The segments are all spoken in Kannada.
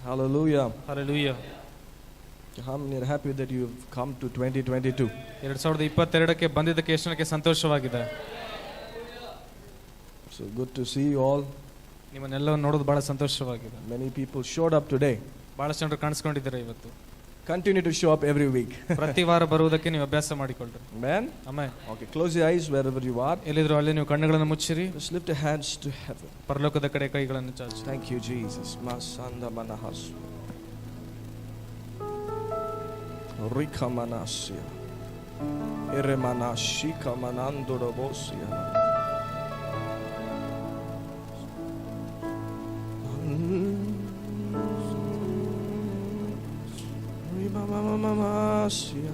Hallelujah. Hallelujah. How many are happy that you've come to 2022? 2022ಕ್ಕೆ ಬಂದಿದ್ದಕ್ಕೆ ಎಷ್ಟು ಜನಕ್ಕೆ ಸಂತೋಷವಾಗಿದೆ? So good to see you all. ನಿಮ್ಮನ್ನೆಲ್ಲವನ್ನು ನೋಡೋದು ಬಹಳ ಸಂತೋಷವಾಗಿದೆ. Many people showed up today. ಬಹಳಷ್ಟು ಜನರು ಕಾಣಿಸ್ಕೊಂಡಿದ್ದಾರೆ ಇವತ್ತು. Continue to show up every week. ಪ್ರತಿ ವಾರ ಬರುವುದಕ್ಕೆ ನೀವು ಅಭ್ಯಾಸ ಮಾಡಿಕೊಳ್ಳ್ರಿ. Amen. Amen. Okay, close your eyes wherever you are. ಎಲ್ಲಿದ್ರು ಅಲ್ಲಿ ನೀವು ಕಣ್ಣುಗಳನ್ನು ಮುಚ್ಚಿರಿ. Just lift your hands to heaven. ಪರಲೋಕದ ಕಡೆ ಕೈಗಳನ್ನು ಚಾಚಿ. Thank you, Jesus. Masanda manahas. Rika manasia. Eremanashika manando robosia. Mamasia.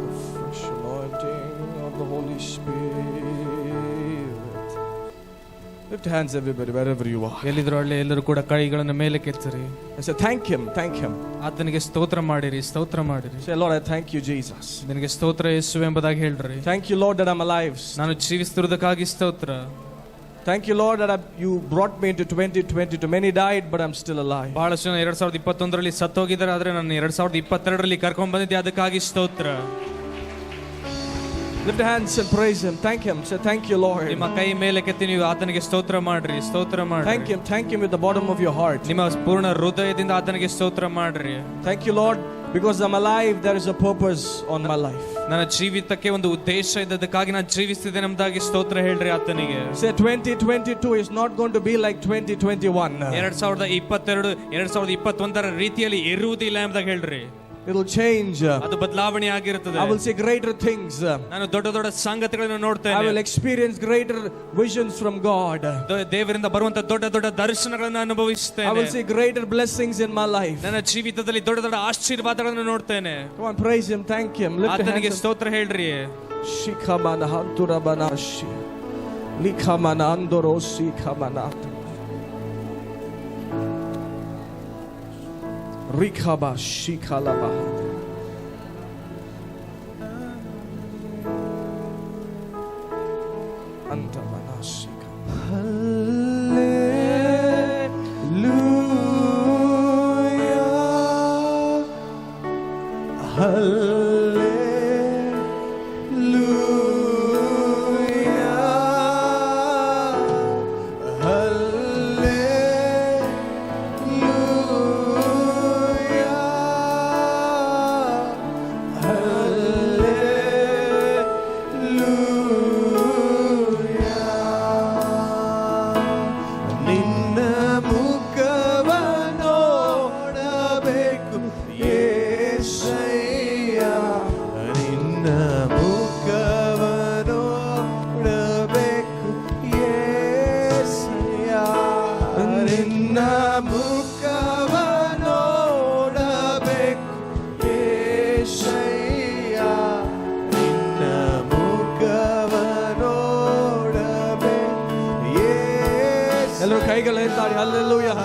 The fresh anointing of the Holy Spirit. Lift your hands, everybody, wherever you are. ಎಲ್ಲಿದ್ರು ಅಲ್ಲಿ ಎಲ್ಲರೂ ಕೂಡ ಕೈಗಳನ್ನು ಮೇಲೆ ಕೆತ್ತಿರಿ. And say, thank Him, thank Him. ಆತನಿಗೆ ಸ್ತೋತ್ರ ಮಾಡಿರಿ, ಸ್ತೋತ್ರ ಮಾಡಿರಿ. Say, Lord, I thank you, Jesus. ನಿನಗೆ ಸ್ತೋತ್ರ ಯೇಸುವೆ ಎಂಬುದಾಗಿ ಹೇಳ್ರಿ. Thank you, Lord, that I'm alive. ನಾನು ಜೀವಿಸುತ್ತಿರುವುದಕ್ಕಾಗಿ ಸ್ತೋತ್ರ. Thank you, Lord, that you brought me into 2022. Many died, but I'm still alive. ಬಹಳಷ್ಟು ಜನ 2021ರಲ್ಲಿ ಸತ್ತೋಗಿದ್ದಾರೆ, ಆದರೆ ನಾನು 2022ರಲ್ಲಿ ಕರ್ಕೊಂಡು ಬಂದಿದ್ದೆ, ಅದಕ್ಕಾಗಿ ಸ್ತೋತ್ರ. Lift your hands and praise Him. Thank Him. Say, thank you, Lord. ನಿಮ್ಮ ಕೈ ಮೇಲೆ ಕೆತ್ತಿ ನೀವು ಆತನಿಗೆ ಸ್ತೋತ್ರ ಮಾಡ್ರಿ, ಸ್ತೋತ್ರ ಮಾಡ್ರಿ. Thank Him with the bottom of your heart. ನಿಮ್ಮ ಪೂರ್ಣ ಹೃದಯದಿಂದ ಆತನಿಗೆ ಸ್ತೋತ್ರ ಮಾಡ್ರಿ. Thank you, Lord, because I'm alive. There is a purpose on my life. ನನ್ನ ಜೀವಿತಕ್ಕೆ ಒಂದು ಉದ್ದೇಶ ಇದ್ದದಕ್ಕಾಗಿ ನಾನು ಜೀವಿಸ್ತಿದ್ದೇನೆ ಎಂಬುದಾಗಿ ಸ್ತೋತ್ರ ಹೇಳ್ರಿ ಆತನಿಗೆ. Say 2022 is not going to be like 2021. 2021ರ ರೀತಿಯಲ್ಲಿ ಇರುವುದಿಲ್ಲ ಎಂಬುದಾಗಿ ಹೇಳ್ರಿ. It'll change. ಅದು ಬದಲಾವಣೆ ಆಗಿರುತ್ತದೆ. I will see greater things. ನಾನು ದೊಡ್ಡ ದೊಡ್ಡ ಸಂಗತಿಗಳನ್ನು ನೋಡ್ತೇನೆ. I will experience greater visions from God. ದೇವರಿಂದ ಬರುವಂತ ದೊಡ್ಡ ದೊಡ್ಡ ದರ್ಶನಗಳನ್ನು ಅನುಭವಿಸುತ್ತೇನೆ. I will see greater blessings in my life. ನನ್ನ ಜೀವಿತದಲ್ಲಿ ದೊಡ್ಡ ದೊಡ್ಡ ಆಶೀರ್ವಾದಗಳನ್ನು ನೋಡ್ತೇನೆ. Come on, praise Him, thank Him. ಆತನಿಗೆ ಸ್ತೋತ್ರ ಹೇಳ್ರಿ. Shikamana hanturabanashi. Likamana andorosi kamanat. Rikaba shikalaba. Antamanashika. Hallelujah. ಎಲ್ಲರೂ ಕೈಗಳು ಎತ್ತಾರೆ. Hallelujah.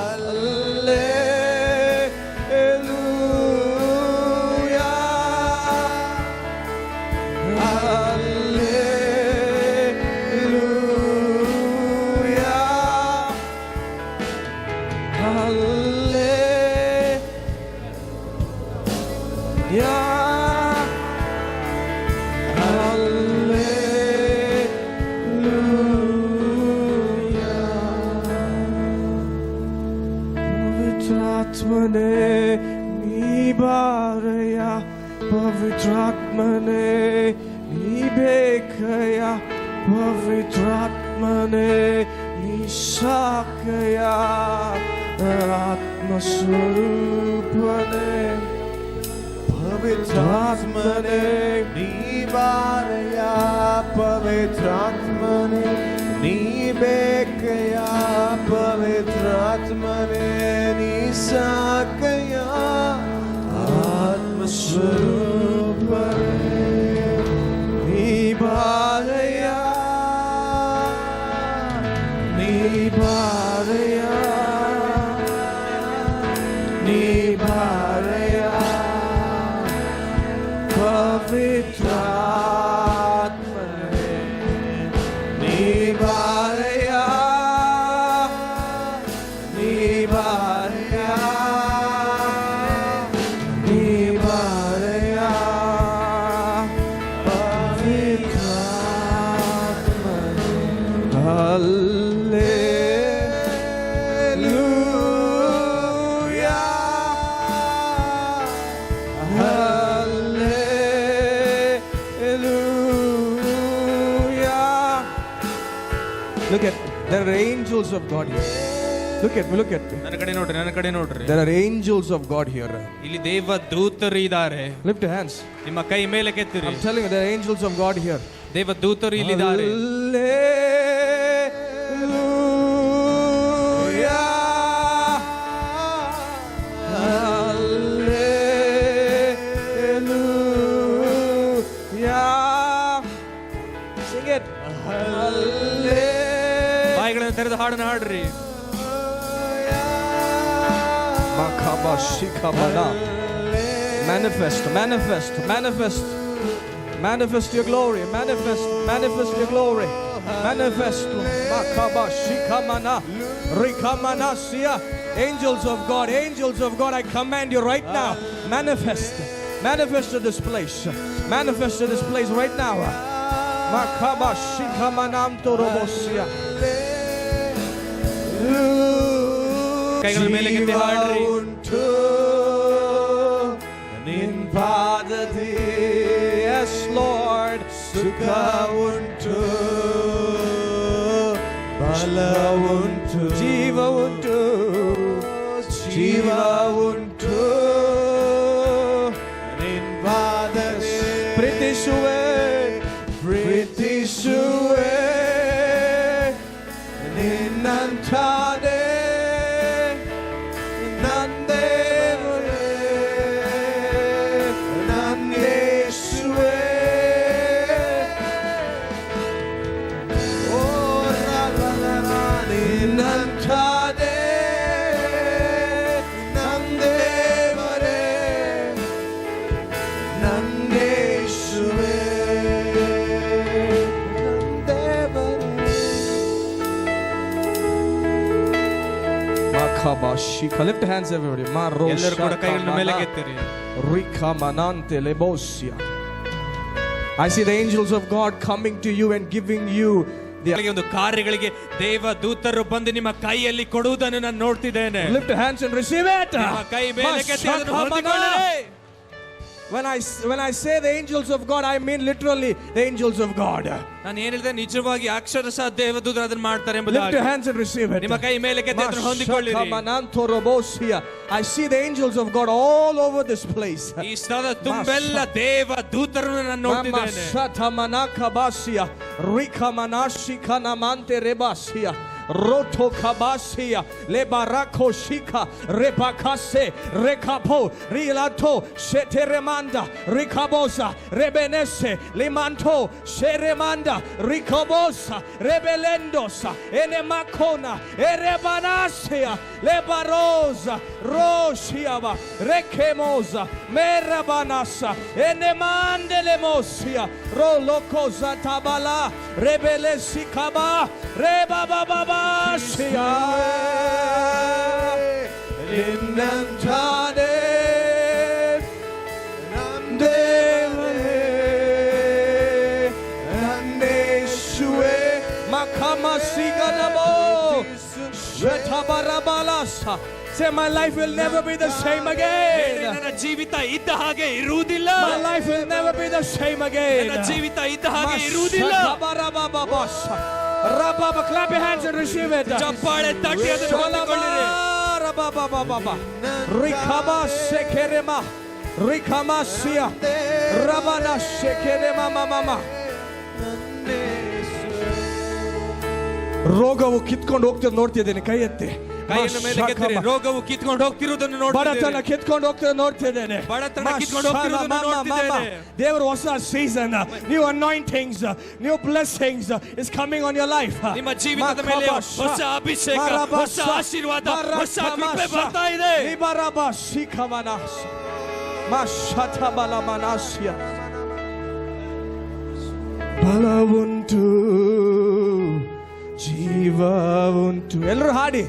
ಪವಿತ್ರಾತ್ಮನೇ ನೀ ಬೇಕಯ್ಯ, ಪವಿತ್ರಾತ್ಮನೇ ನೀ ಸಾಕಯ್ಯ, ಆತ್ಮಸ್ವರೂಪನೇ ಪವಿತ್ರಾತ್ಮನೇ ನೀ ಬಾರಯ್ಯ, ಪವಿತ್ರಾತ್ಮನೇ ನೀ ಬೇಕಯ್ಯ, ಪವಿತ್ರಾತ್ಮನೇ ನೀ ಸಾಕಯ್ಯ, ಆತ್ಮಸ್ವರೂಪನೇ ನೀ ಬಾರಯ್ಯ, ನೀ ಬಾರಯ್ಯ, ನೀ ಬಾರಯ್ಯ, ಪವಿತ್ರಾತ್ಮನೇ ನೀ ಬಾರಯ್ಯ. Look at, there are angels of God here. Look at me. ನನ್ನ ಕಡೆ ನೋಡ್ರಿ. There are angels of God here. ಇಲ್ಲಿ ದೇವ ದೂತರು ಇದ್ದಾರೆ. Lift your hands. ನಿಮ್ಮ ಕೈ ಮೇಲೆ ಕೆತ್ತಿರಿ. I'm telling you, there are angels of God here. ದೇವ ದೂತರು ಇಲ್ಲಿದ್ದಾರೆ. Sing it. ಬಾಯಿಗಳನ್ನು ತೆರೆದು ಹಾಡನ್ನು ಹಾಡ್ರಿ. Manifest your glory. Manifest your glory. Manifest. Angels of God, I command you right now. Manifest to this place. Manifest to this place right now. ಕೈಗಳ ಮೇಲೆ ಕೆತ್ತಿ ಹಾಡ್ರಿ. ನಿನ್ ಪಾದದಿ, yes Lord, ಸುಖ ಉಂಟು, ಬಲ ಉಂಟು, ಜೀವ ಉಂಟು, ನಿನ್ ಪಾದದಿ ಪ್ರೀತಿಸುವೆ, ನಿನ್ನಂತಾನೆ Lift your hands everybody. ಎಲ್ಲರೂ ಕೂಡ ಕೈಗಳನ್ನು ಮೇಲೆ ಕೆತ್ತಿರಿ. I see the angels of God coming to you and giving you ಒಂದು ಕಾರ್ಯಗಳಿಗೆ ದೇವ ದೂತರು ಬಂದು ನಿಮ್ಮ ಕೈಯಲ್ಲಿ ಕೊಡುವುದನ್ನು ನಾನು ನೋಡ್ತಿದ್ದೇನೆ. Lift your hands and receive it. ನಿಮ್ಮ ಕೈ ಮೇಲೆ ಕೆತ್ತಿ ಅದನ್ನು ಹೊಂದಿಕೊಳ್ಳಿರಿ. When I say the angels of God, I mean literally the angels of God. ನಾನು ಏನು ಹೇಳಿದೆ, ನಿಜವಾಗಿ ಅಕ್ಷರಶಃ ದೇವದೂತರು ಅದನ್ನು ಮಾಡ್ತಾರೆ ಎಂಬುದಾಗಿ. Lift your hands and receive it. ನಿಮ್ಮ ಕೈ ಮೇಲೆ ಕೆತ್ತಿ ಅದನ್ನು ಹೊಂದಿಕೊಳ್ಳಿರಿ. I see the angels of God all over this place. ಈ ಸ್ಥಳದ ತುಂಬೆಲ್ಲ ದೇವ ದೂತರನ್ನು ನಾನು ನೋಡ್ತಿದ್ದೇನೆ. Roto kabasia lebarako shika repakase rekapo rilato sheteremanda rikabosa rebenese limanto sheremanda rikabosa rebelendosa enemakona erebanasia lebarosa roshiava rekemosa merabanasa enemandelemosia rolokosa tabala rebelesikaba rebababa Ninnantane Nandeshue Makamasiganamo Shetabarabalasa. Say, my life will never be the same again. ನನ್ನ ಜೀವಿತ ಇದ್ದ ಹಾಗೆ ಇರುವುದಿಲ್ಲ. My life will never be the same again. ನನ್ನ ಜೀವಿತ ಇದ್ದ ಹಾಗೆ ಇರುವುದಿಲ್ಲ. Rababa, clap your hands and receive it. ಚಪ್ಪಾಳೆ ತಟ್ಟಿ ಅದನ್ನು ಹೊಂದಿಕೊಳ್ಳಿರಿ. Rababa, Rikaba Sekerema, Rikamasia, Rabana Sekerema Mama. ರೋಗವು ಕಿತ್ಕೊಂಡು ಹೋಗ್ತಿರೋದು ನೋಡ್ತಿದ್ದೇನೆ. ಕೈ ಎತ್ತಿ ಕೈಯನ್ನು ಮೇಲೆ ಕೆತ್ತಿರಿ. ರೋಗವು ಕಿತ್ಕೊಂಡು ಹೋಗ್ತಿರುವುದನ್ನು ನೋಡ್ತಿದ್ದೇನೆ. ಬಡತನ ಕಿತ್ಕೊಂಡು ಹೋಗ್ತಿರೋದು ನೋಡ್ತಿದ್ದೇನೆ. ಬಡತನ ಕಿತ್ಕೊಂಡು ಹೋಗ್ತಿರುವುದನ್ನು ನೋಡ್ತಿದ್ದೇನೆ. ದೇವರ ಹೊಸ season, new anointings, new blessings is coming on your life. ನಿಮ್ಮ ಜೀವಿತದ ಮೇಲೆ ಹೊಸ ಅಭಿಷೇಕ, ಹೊಸ ಆಶೀರ್ವಾದ, ಹೊಸ ಕೃಪೆ ಬರ್ತಾ ಇದೆ. ನಿಬರಬ ಶಿಖವನಾಸ್ ಮಶತಬಲಮನಾಸ್ಯ ಬಲ ಉಂಟು, ಜೀವ ಉಂಟು. ಎಲ್ಲರೂ ಹಾಡಿ.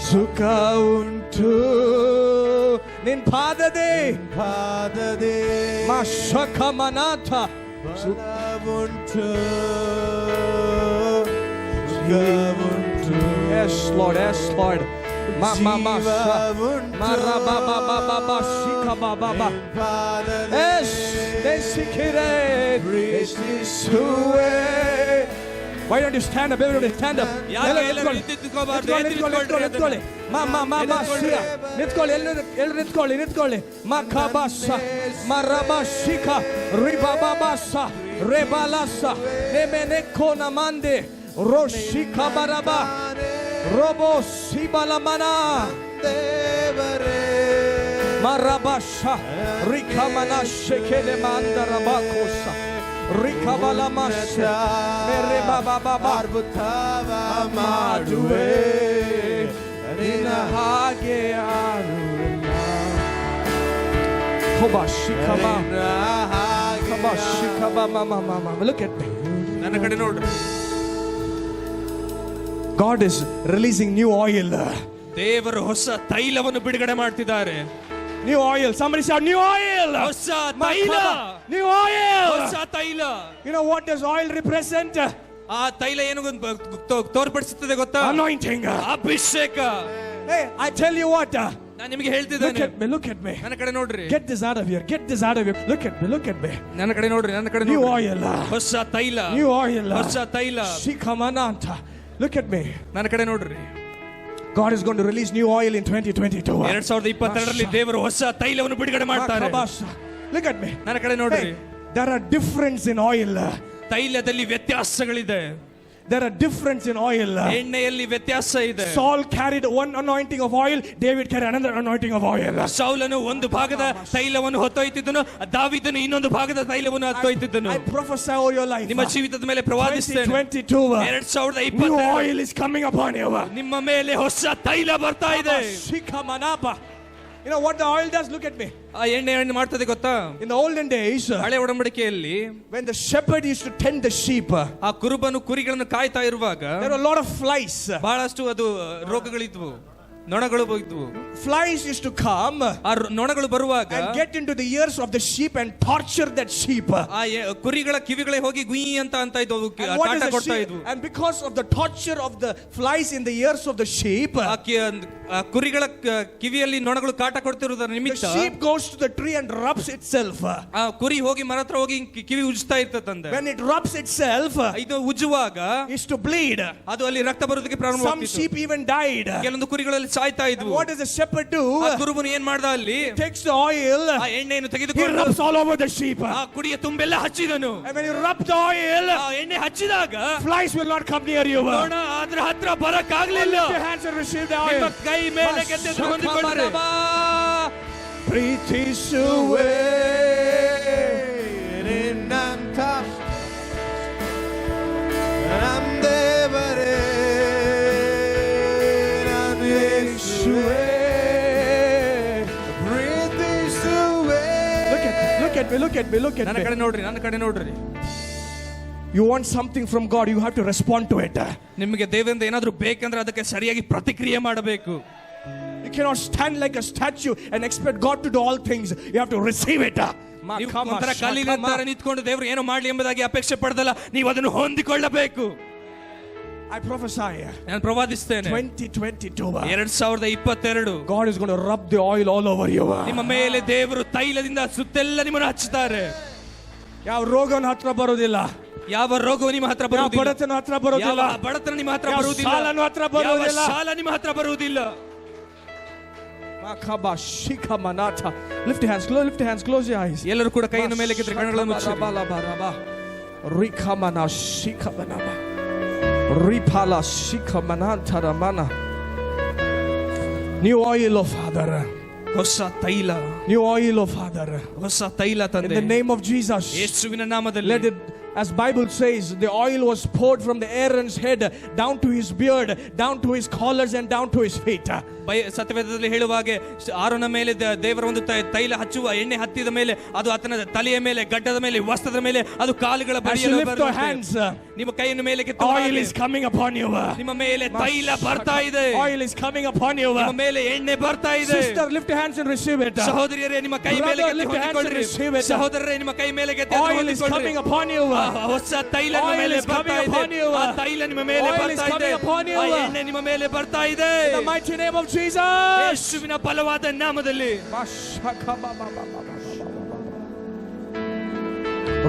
ಸುಖ ಉಂಟು ನಿನ್ ಪಾದದೆ ಮಶಖಮನಾಥ. ಸುಖ ಉಂಟು Yes, Lord. Yes, Lord. Mama, Yes, they seek it. Why don't you stand up? Everybody stand up. ನಿಂತ್ಕೊಳ್ಳಿ. ನಿಂತ್ಕೊಳ್ಳಿ. ಮಖಬಾಸ ಮರಬಾಶಿಕ ರಿಬಾಬಾಸ ರೆಬಾಲಾಸ ನೆಮೆನೆಕೋನ ಮಂದೆ ರೋಶಿಕ ಬರಬ ರೋಬೋ ಸಿಬಲಮನ ಮರಬಾಶ ರಿಕಮನ ಶೆಕೆಲೆ ಮಂದರಬಾಕೋಸ ರಿಕಬಲಮಶ ಮೇರೆ ಬಾಬಾ ಬಾಬಾ ಮಾಡುವೆ ನಿನ್ನ ಹಾಗೆ ಆರುವೆಲ್ಲ ಖಬಾಶಿಕಮ ಖಬಾಶಿಕಮ ಮಮ look at me. ನನ್ನ ಕಡೆ ನೋಡ್ರಿ. God is releasing new oil. ದೇವರು ಹೊಸ ತೈಲವನ್ನು ಬಿಡುಗಡೆ ಮಾಡ್ತಿದ್ದಾರೆ. New oil. Somebody shout new oil. ಹೊಸ ತೈಲ. New oil. ಹೊಸ ತೈಲ. You know what does oil represent? ಆ ತೈಲ ಏನು ತೋರ್ಪಡಿಸುತ್ತದೆ ಗೊತ್ತಾ? Anointing. ಅಭಿಷೇಕ. Hey, I tell you what. ನಾನು ನಿಮಗೆ ಹೇಳ್ತಿದ್ದೇನೆ. Look at me. ನನ್ನ ಕಡೆ ನೋಡ್ರಿ. Get this out of here. Look at me. ನನ್ನ ಕಡೆ ನೋಡ್ರಿ. New oil. ಹೊಸ ತೈಲ. New oil. ಹೊಸ ತೈಲ. Shikamananta. Look at me. ನನ್ನ ಕಡೆ ನೋಡ್ರಿ. God is going to release new oil in 2022. 2022ರಲ್ಲಿ ದೇವರು ಹೊಸ ತೈಲವನ್ನು ಬಿಡುಗಡೆ ಮಾಡ್ತಾರೆ. Look at me. ನನ್ನ ಕಡೆ ನೋಡ್ರಿ. There are difference in oil. ತೈಲದಲ್ಲಿ ವ್ಯತ್ಯಾಸಗಳಿದೆ. There are difference in oil. ಎಣ್ಣೆಯಲ್ಲಿ ವ್ಯತ್ಯಾಸ ಇದೆ. Saul carried one anointing of oil, David carried another anointing of oil. ಸೌಲನು ಒಂದು ಭಾಗದ ತೈಲವನ್ನು ಹೊತ್ತೊಯ್ತಿದ್ದನು, ದಾವೀದನು ಇನ್ನೊಂದು ಭಾಗದ ತೈಲವನ್ನು ಹೊತ್ತೊಯ್ತಿದ್ದನು. I prophesy over your life. ನಿಮ್ಮ ಜೀವಿತದ ಮೇಲೆ ಪ್ರವಾದಿಸ್ತೇನೆ. 2022 new oil is coming upon you. ನಿಮ್ಮ ಮೇಲೆ ಹೊಸ ತೈಲ ಬರ್ತಾ ಇದೆ. You know what the oil does? Look at me. ಆ ಎಣ್ಣೆ ಮಾಡ್ತದೆ ಗೊತ್ತಾ? In the olden days, ಹಳೆ ಒಡಂಬಡಿಕೆಯಲ್ಲಿ when the shepherd used to tend the sheep, ಆ ಕುರುಬನು ಕುರಿಗಳನ್ನು ಕಾಯ್ತಾ ಇರುವಾಗ there were a lot of flies. ಬಹಳಷ್ಟು ಅದು ರೋಗಗಳಿದ್ವು, ನೊಣಗಳು ಇದ್ವು. Flies used to come ಆ ನೊಣಗಳು ಬರುವಾಗ and get into the ears of the sheep and torture that sheep. ಆ ಕುರಿಗಳ ಕಿವಿಗಳೇ ಹೋಗಿ ಗುಯಿ ಅಂತ ಇದ್ವು, ಕಾಟ ಕೊಡ್ತಾ ಇದ್ವು. And because of the torture of the flies in the ears of the sheep, ಆ ಕುರಿಗಳ ಕಿವಿಯಲ್ಲಿ ನೊಣಗಳು ಕಾಟ ಕೊಡ್ತಿರುವುದರ the ನಿಮಿತ್ತ sheep goes to the tree and rubs itself. ಆ ಕುರಿ ಹೋಗಿ ಮರ ಹತ್ರ ಹೋಗಿ ಕಿವಿ ಉಜ್ತಾ ಇರ್ತದಂತೆ. When it rubs itself, ಇದು ಉಜ್ಜುವಾಗ is to bleed. ಅದು ಅಲ್ಲಿ ರಕ್ತ ಬರೋದಕ್ಕೆ Some ಪ್ರಾರಂಭವಾಗ್ತಿತ್ತು. sheep even died. ಕೆಲವೊಂದು ಕುರಿಗಳಲ್ಲಿ ಸಾಯ್ತಾ ಇದ್ವು. What does the shepherd do? ಆ ಕುರುಬನು ಏನ್ ಮಾಡ್ದ ಅಲ್ಲಿ? Takes the oil, ಆ ಎಣ್ಣೆಯನ್ನು he ತೆಗೆದುಕೊಂಡು rubs all over the sheep. ಆ ಕುಡಿಯ ತುಂಬೆಲ್ಲ ಹಚ್ಚಿದನು. And when you rub the oil, ಆ ಎಣ್ಣೆ ಹಚ್ಚಿದಾಗ flies will not come near you. ನೊಣ ಅದ್ರ ಹತ್ರ ಬರಕ್ಕಾಗ್ಲಿಲ್ಲ. Lift your hands and receive the ನಿಮ್ಮ oil. ಕೈ ಮೇಲೆ ಕೆತ್ತಿದ್ದು ಹೊಂದಿಕೊಳ್ಳ್ರಿ. ಪ್ರೀತಿಸುವೆ ನಿನ್ನಂತ ದೇವರೇ ನಾನು ಯೇಸುವೇ ಪ್ರೀತಿಸುವೆ. Look at me. ನನ್ನ ಕಡೆ ನೋಡ್ರಿ. You want something from God, you have to respond to it. ನಿಮಗೆ ದೇವರಿಂದ ಏನಾದ್ರೂ ಬೇಕಂದ್ರೆ ಅದಕ್ಕೆ ಸರಿಯಾಗಿ ಪ್ರತಿಕ್ರಿಯೆ ಮಾಡಬೇಕು. You cannot stand like a statue and expect God to do all things. You have to receive it. ಒಂಥರ ಕಲ್ಲಿನ ನಿಂತ್ಕೊಂಡು ದೇವರು ಏನು ಮಾಡ್ಲಿ ಎಂಬುದಾಗಿ ಅಪೇಕ್ಷೆ ಪಡದಲ್ಲ, ನೀವು ಅದನ್ನು ಹೊಂದಿಕೊಳ್ಳಬೇಕು. I prophesy. ನಾನು ಪ್ರವಾದಿಸ್ತೇನೆ. 2022. 2022 God is going to rub the oil all over you. ನಿಮ್ಮ ಮೇಲೆ ದೇವರು ತೈಲದಿಂದ ಸುತ್ತೆಲ್ಲ ನಿಮ್ಮನ್ನು ಹಚ್ಚುತ್ತಾರೆ. ಯಾವ ರೋಗನ ಹತ್ರ ಬರೋದಿಲ್ಲ, ಯಾವ ರೋಗವು ನಿಮ್ಮ ಹತ್ರ ಬರುವುದಿಲ್ಲ, ಬಡತನ ಹತ್ರ ಬರೋದಿಲ್ಲ, ಯಾವ ಬಡತನ ನಿಮ್ಮ ಹತ್ರ ಬರುವುದಿಲ್ಲ, ಸಾಲನ ಹತ್ರ ಬರೋದಿಲ್ಲ, ಸಾಲ ನಿಮ್ಮ ಹತ್ರ ಬರುವುದಿಲ್ಲ. Lift your hands, close your eyes. ಎಲ್ಲರೂ ಕೂಡ ಕೈಯನ್ನು ಮೇಲೆ ಕೆತ್ತಿರಿ, ಕಣ್ಣುಗಳನ್ನು ಮುಚ್ಚಿರಿ. New oil of Father. ಹೊಸ ತೈಲ. New oil of Father. ಹೊಸ ತೈಲ ತಂದೆ. In the name of Jesus. ಯೇಸುವಿನ ನಾಮದಲ್ಲಿ. Let it, as Bible says, the oil was poured from the Aaron's head down to his beard, down to his collars and down to his feet. ಸತ್ಯವೇದದಲ್ಲಿ ಹೇಳುವಾಗೆ ಆರೋನ ಮೇಲೆ ದೇವರ ಒಂದು ತೈಲ ಹಚ್ಚುವ ಎಣ್ಣೆ ಹತ್ತಿದ ಮೇಲೆ ಅದು ಆತನ ತಲೆಯ ಮೇಲೆ, ಗಡ್ಡದ ಮೇಲೆ, ವಸ್ತ್ರದ ಮೇಲೆ, ಅದು ಕಾಲುಗಳ ಬಳಿಯಲ್ಲಿ ಬರುತ್ತದೆ. ನಿಮ್ಮ ಕೈಯನ್ನು ಮೇಲೆ ಕೆತ್ತು. Oil is coming upon you. ನಿಮ್ಮ ಮೇಲೆ ತೈಲ ಬರ್ತಾ ಇದೆ. Oil is coming upon you. ನಿಮ್ಮ ಮೇಲೆ ಎಣ್ಣೆ ಬರ್ತಾ ಇದೆ. Sister, lift your hands and receive it. ಸಹೋದರಿಯರೇ, ನಿಮ್ಮ ಕೈ ಮೇಲೆ ಕೆತ್ತಿ ಹೊಂದಿಕೊಳ್ಳಿರಿ. ಸಹೋದರರೇ, ನಿಮ್ಮ ಕೈ ಮೇಲೆ ಕೆತ್ತಿ ಹೊಂದಿಕೊಳ್ಳಿರಿ. Oil is coming upon you. ಹೊಸ ತೈಲ ನಿಮ್ಮ Oil ಮೇಲೆ is ಬರ್ತಾ coming ಇದೆ. upon you. ಆ ತೈಲ ನಿಮ್ಮ ಮೇಲೆ Oil is ಬರ್ತಾ ಇದೆ. coming upon you. ಆ ಎಣ್ಣೆ ನಿಮ್ಮ ಮೇಲೆ ಬರ್ತಾ ಇದೆ. In the mighty name of Jesus. ಯೇಸುವಿನ ಬಲವಾದ ನಾಮದಲ್ಲಿ.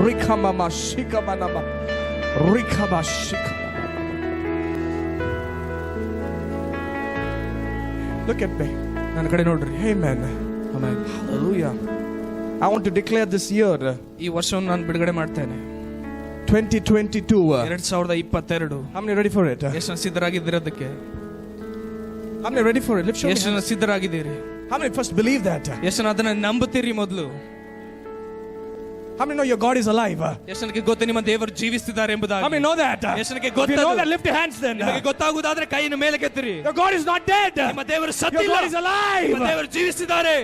Rikamama shikabanama. Rikaba shika. Look at me. ನನ್ನ ಕಡೆ ನೋಡ್ರಿ. Amen. Amen. Hallelujah. I want to declare this year, ಈ ವರ್ಷವನ್ನು ನಾನು ಬಿಡುಗಡೆ ಮಾಡ್ತೇನೆ. 2022. 2022. How many ready for it? ಎಷ್ಟು ಸಿದ್ಧರಾಗಿದ್ದೀರಿ ಅದಕ್ಕೆ? How many ready for it? Lift your ಎಷ್ಟು hands. ಸಿದ್ಧರಾಗಿದ್ದೀರಿ? How many first believe that? ಎಷ್ಟು ಅದನ್ನ ನಂಬುತ್ತೀರಿ ಮೊದಲು? How many know your God is alive? ಎಷ್ಟು ನನಗೆ ಗೊತ್ತು ನಿಮ್ಮ ದೇವರು ಜೀವಿಸ್ತಿದ್ದಾರೆ ಎಂಬುದಾಗಿ? How many know that? ಎಷ್ಟು ನನಗೆ If you ಗೊತ್ತು? know that, lift your hands then. ನಿಮಗೆ ಗೊತ್ತಾಗುವುದಾದ್ರೆ ಕೈಯನ್ನು ಮೇಲೆ ಕೆತ್ತಿರಿ. Your God is not dead. ನಿಮ್ಮ ದೇವರು Your ಸತ್ತಿಲ್ಲ. God is alive. ನಿಮ್ಮ ದೇವರು ಜೀವಿಸ್ತಿದ್ದಾರೆ.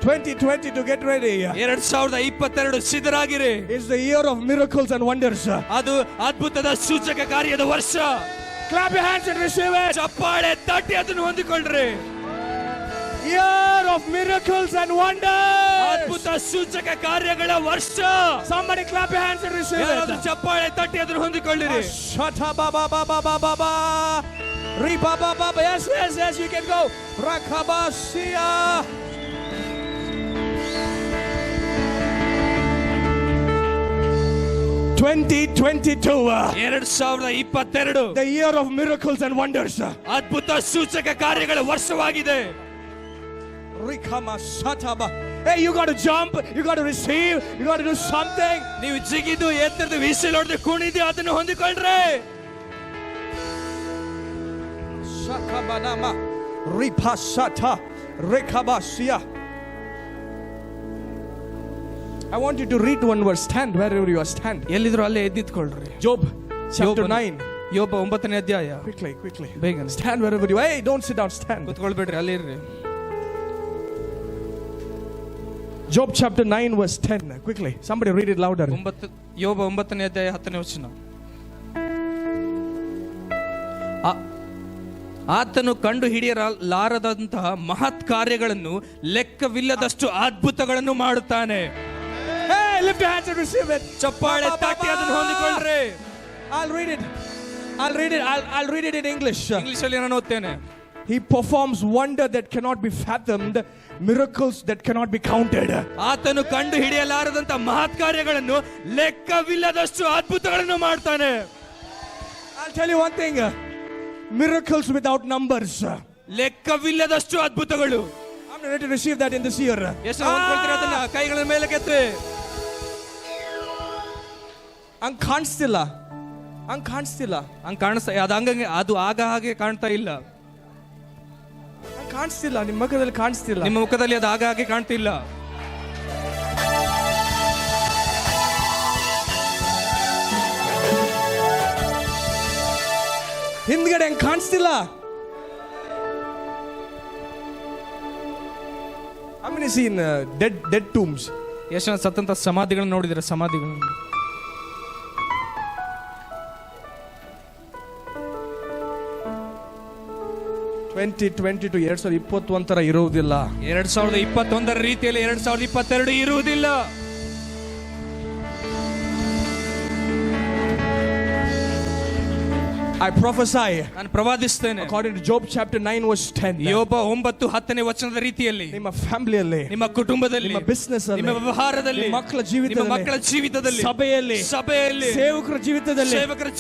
2022, get ready. 2022 ಸಿದ್ಧರಾಗಿರಿ. It's the year of miracles and wonders. ಅದು ಅದ್ಭುತದ ಸೂಚಕ ಕಾರ್ಯದ ವರ್ಷ. Clap your hands and receive it. ಚಪ್ಪಾಳೆ ತಟ್ಟಿ ಅದನ್ನು ಹೊಂದಿಕೊಳ್ಳ್ರಿ. Year of miracles and wonders. ಅದ್ಭುತ ಸೂಚಕ ಕಾರ್ಯಗಳ ವರ್ಷ. Somebody clap your hands and receive ಯಾರಾದರೂ it. ಚಪ್ಪಾಳೆ ತಟ್ಟಿ ಅದನ್ನು ಹೊಂದಿಕೊಳ್ಳಿರಿ. Shata baba baba baba baba. Riba baba. Yes, yes, yes. You can go. Rakabasia. (2022) 2022 the year of miracles and wonders. ಅದ್ಭುತ ಸೂಚಕ ಕಾರ್ಯಗಳ ವರ್ಷವಾಗಿದೆ. Rikama Sataba. Hey, you got to jump, you got to receive, you got to do something. ನೀವು ಜಿಗಿದು ಎತ್ತರದ ವಿಸಿಲ್ ಹೊಡೆದು ಕುಣಿದು ಅದನ್ನು ಹೊಂದಿಕೊಳ್ಳ್ರಿ. Shakabanama Ripasata Rekabasia. I want you to read one verse. Stand wherever you are. Stand. ಎಲ್ಲಿದ್ರು ಅಲ್ಲೇ ಎದ್ದಿತ್ಕೊಳ್ರಿ. Job chapter 9. ಯೋಬ 9ನೇ ಅಧ್ಯಾಯ. Quickly. ಬೇಗನೆ. Stand wherever you are. Hey, don't sit down. Stand. ಕೂತ್ಕೊಳ್ಬೇಡ್ರಿ, ಅಲ್ಲಿ ಇರ್ರಿ. Job chapter 9 verse 10. Quickly. Somebody read it louder. ಯೋಬ 9ನೇ ಅಧ್ಯಾಯ 10ನೇ ವಚನ. ಆತನು ಕಂಡು ಹಿಡಿಯಲಾರದಂತಹ ಮಹತ್ ಕಾರ್ಯಗಳನ್ನು ಲೆಕ್ಕವಿಲ್ಲದಷ್ಟು ಅದ್ಭುತಗಳನ್ನು ಮಾಡುತ್ತಾನೆ. Hey, lift your hands and receive it. ಚಪ್ಪಾಳೆ ತಟ್ಟಿ ಅದನ್ನು ಹೊಂದಿಕೊಳ್ಳ್ರಿ. I'll read it in English. English ಅಲ್ಲಿ ನಾನು ಓದ್ತೇನೆ. He performs wonder that cannot be fathomed, miracles that cannot be counted. ಆತನು ಕಂಡು ಹಿಡಿಯಲಾರದಂತ ಮಹತ್ ಕಾರ್ಯಗಳನ್ನು ಲೆಕ್ಕವಿಲ್ಲದಷ್ಟು ಅದ್ಭುತಗಳನ್ನು ಮಾಡ್ತಾನೆ. I'll tell you one thing. Miracles without numbers. ಲೆಕ್ಕವಿಲ್ಲದಷ್ಟು ಅದ್ಭುತಗಳು. I'm ready to receive that in this year. ಎಷ್ಟು ಹೊಂದ್ಕೊಳ್ತೀರ ಅದನ್ನ? ಕೈಗಳ ಮೇಲೆ ಕೆತ್ತಿ. ಹಂಗ್ ಕಾಣಿಸ್ತಿಲ್ಲ. ಹಂಗ್ ಕಾಣಿಸ್ತಾ ಅದು ಹಂಗಂಗೆ ಅದು ಆಗ ಹಾಗೆ ಕಾಣ್ತಾ ಇಲ್ಲ. ಕಾಣಿಸ್ತಿಲ್ಲ. ನಿಮ್ಮ ಮುಖದಲ್ಲಿ ಕಾಣಿಸ್ತಿಲ್ಲ. ನಿಮ್ಮ ಮುಖದಲ್ಲಿ ಅದು ಆಗ ಹಾಗೆ ಕಾಣ್ತಿಲ್ಲ. ಹಿಂದ್ಗಡೆ ಹಂಗ್ ಕಾಣಿಸ್ತಿಲ್ಲ. How many seen dead tombs? ಎಷ್ಟು ಜನ ಸತ್ತಂತ ಸಮಾಧಿಗಳನ್ನು ನೋಡಿದಿರ? ಸಮಾಧಿಗಳನ್ನು 2022 2021 ತರ ಇರುವುದಿಲ್ಲ. 2021 ರೀತಿಯಲ್ಲಿ 2022 ಇರುವುದಿಲ್ಲ. I prophesy. ನಾನು ಪ್ರವಾದಿಸ್ತೇನೆ. According to Job chapter 9 verse 10. ಯೋಬ 9:10ನೇ ವಚನದ ರೀತಿಯಲ್ಲಿ ನಿಮ್ಮ ಫ್ಯಾಮಿಲಿಯಲ್ಲಿ, ನಿಮ್ಮ ಕುಟುಂಬದಲ್ಲಿ, ನಿಮ್ಮ ಬಿಸಿನೆಸ್ ಅಲ್ಲಿ, ನಿಮ್ಮ ವ್ಯವಹಾರದಲ್ಲಿ, ನಿಮ್ಮ ಮಕ್ಕಳ ಜೀವಿತದಲ್ಲಿ, ಸಭೆಯಲ್ಲಿ, ಸೇವಕರ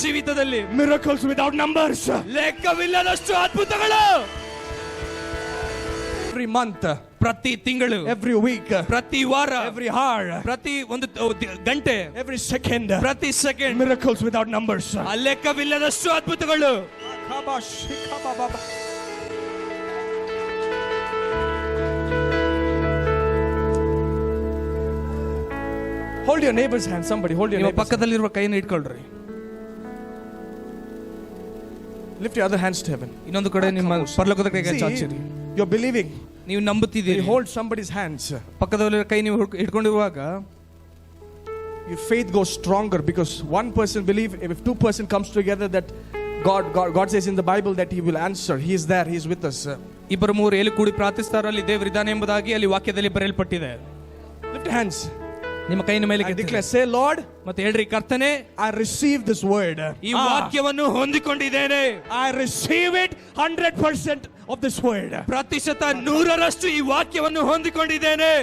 ಜೀವಿತದಲ್ಲಿ miracles without numbers. ಲೆಕ್ಕವಿಲ್ಲದಷ್ಟು ಅದ್ಭುತಗಳು. Every month, ಪ್ರತಿ ತಿಂಗಳು, every week, ಪ್ರತಿ ವಾರ, every hour, ಪ್ರತಿ ಒಂದು ಗಂಟೆ, every second, ಪ್ರತಿ ಸೆಕೆಂಡ್ miracles without numbers. ಲೆಕ್ಕವಿಲ್ಲದಷ್ಟು ಅದ್ಭುತಗಳು. Hold your neighbor's hand. Somebody hold your neighbor's hand. ಪಕ್ಕದಲ್ಲಿರುವ ಕೈಯನ್ನು ಇಟ್ಕೊಳ್ರಿ. Lift your other hands to heaven. ಇನ್ನೊಂದು ಕಡೆ ನಿಮ್ಮ ಪರಲೋಕದ ಕೈಗೆ ಚಾಚಿರಿ. You're believing. ನೀವು ನಂಬುತ್ತಿದ್ದೀರಿ. You hold somebody's hands. ಪಕ್ಕದಲ್ಲಿರುವ ಕೈ ನೀವು ಇಟ್ಕೊಂಡಿರುವಾಗ your faith goes stronger, because one person believe, if two person comes together, that God says in the Bible that he will answer. He is there, he is with us. ಇಬ್ಬರು ಮೂರು ಎಲ್ಲಿ ಕೂಡಿ ಪ್ರಾರ್ಥಿಸ್ತಾರೋ ಅಲ್ಲಿ ದೇವರಿದ್ದಾನೆ ಎಂಬುದಾಗಿ ಅಲ್ಲಿ ವಾಕ್ಯದಲ್ಲಿ ಬರೆಯಲ್ಪಟ್ಟಿದೆ. Lift your hands. ನಿಮ್ಮ ಕೈನ ಮೇಲೆ declare, say, Lord, ಮತ್ತೆ ಹೇಳ್ರಿ, ಕರ್ತನೇ, I receive this word. ಈ ವಾಕ್ಯವನ್ನು ಹೊಂದಿಕೊಂಡಿದ್ದೇನೆ. I receive it 100% of this word. ಪ್ರತಿಶತ 100ರಷ್ಟು ಈ ವಾಕ್ಯವನ್ನು ಹೊಂದಿಕೊಂಡಿದ್ದೇನೆ.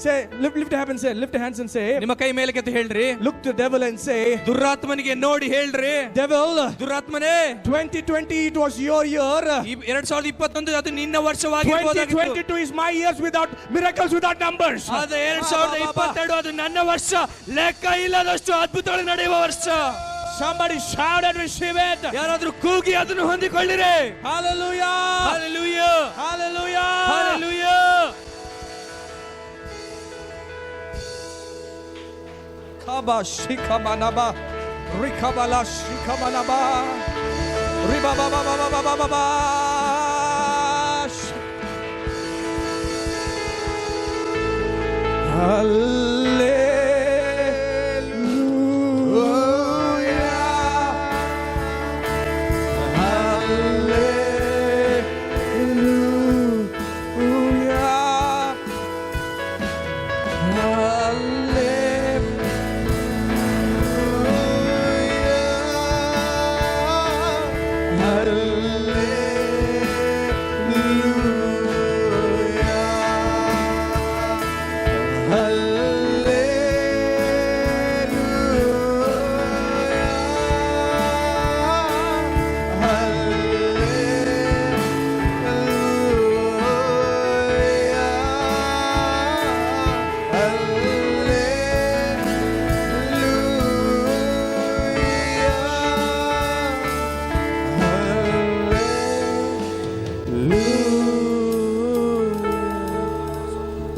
Say, lift your hand and say, lift your hands and say, ನಿಮ್ಮ ಕೈ ಮೇಲೆ ಕೆತ್ತಿ ಹೇಳ್ರಿ, look to the devil and say, ದುರಾತ್ಮನಿಗೆ ನೋಡಿ ಹೇಳ್ರಿ, devil, ದುರಾತ್ಮನೇ, 2020 it was your year. 2021 ಅದು ನಿನ್ನ ವರ್ಷವಾಗಿರಬಹುದಾಗಿತ್ತು. 2022 is my years without miracles, without numbers. ಅದು 2022 ಅದು ನನ್ನ ವರ್ಷ, ಲೆಕ್ಕ ಇಲ್ಲದಷ್ಟು ಅದ್ಭುತಗಳು ನಡೆಯುವ ವರ್ಷ. Somebody shout and receive it. ಯಾರಾದ್ರೂ ಕೂಗಿ ಅದನ್ನು ಹೊಂದಿಕೊಳ್ಳಿರಿ. Hallelujah, hallelujah, hallelujah, hallelujah. Kaba shikamanaba, rikabala shikamanaba, ribaba baba baba baba baba. Hallelujah,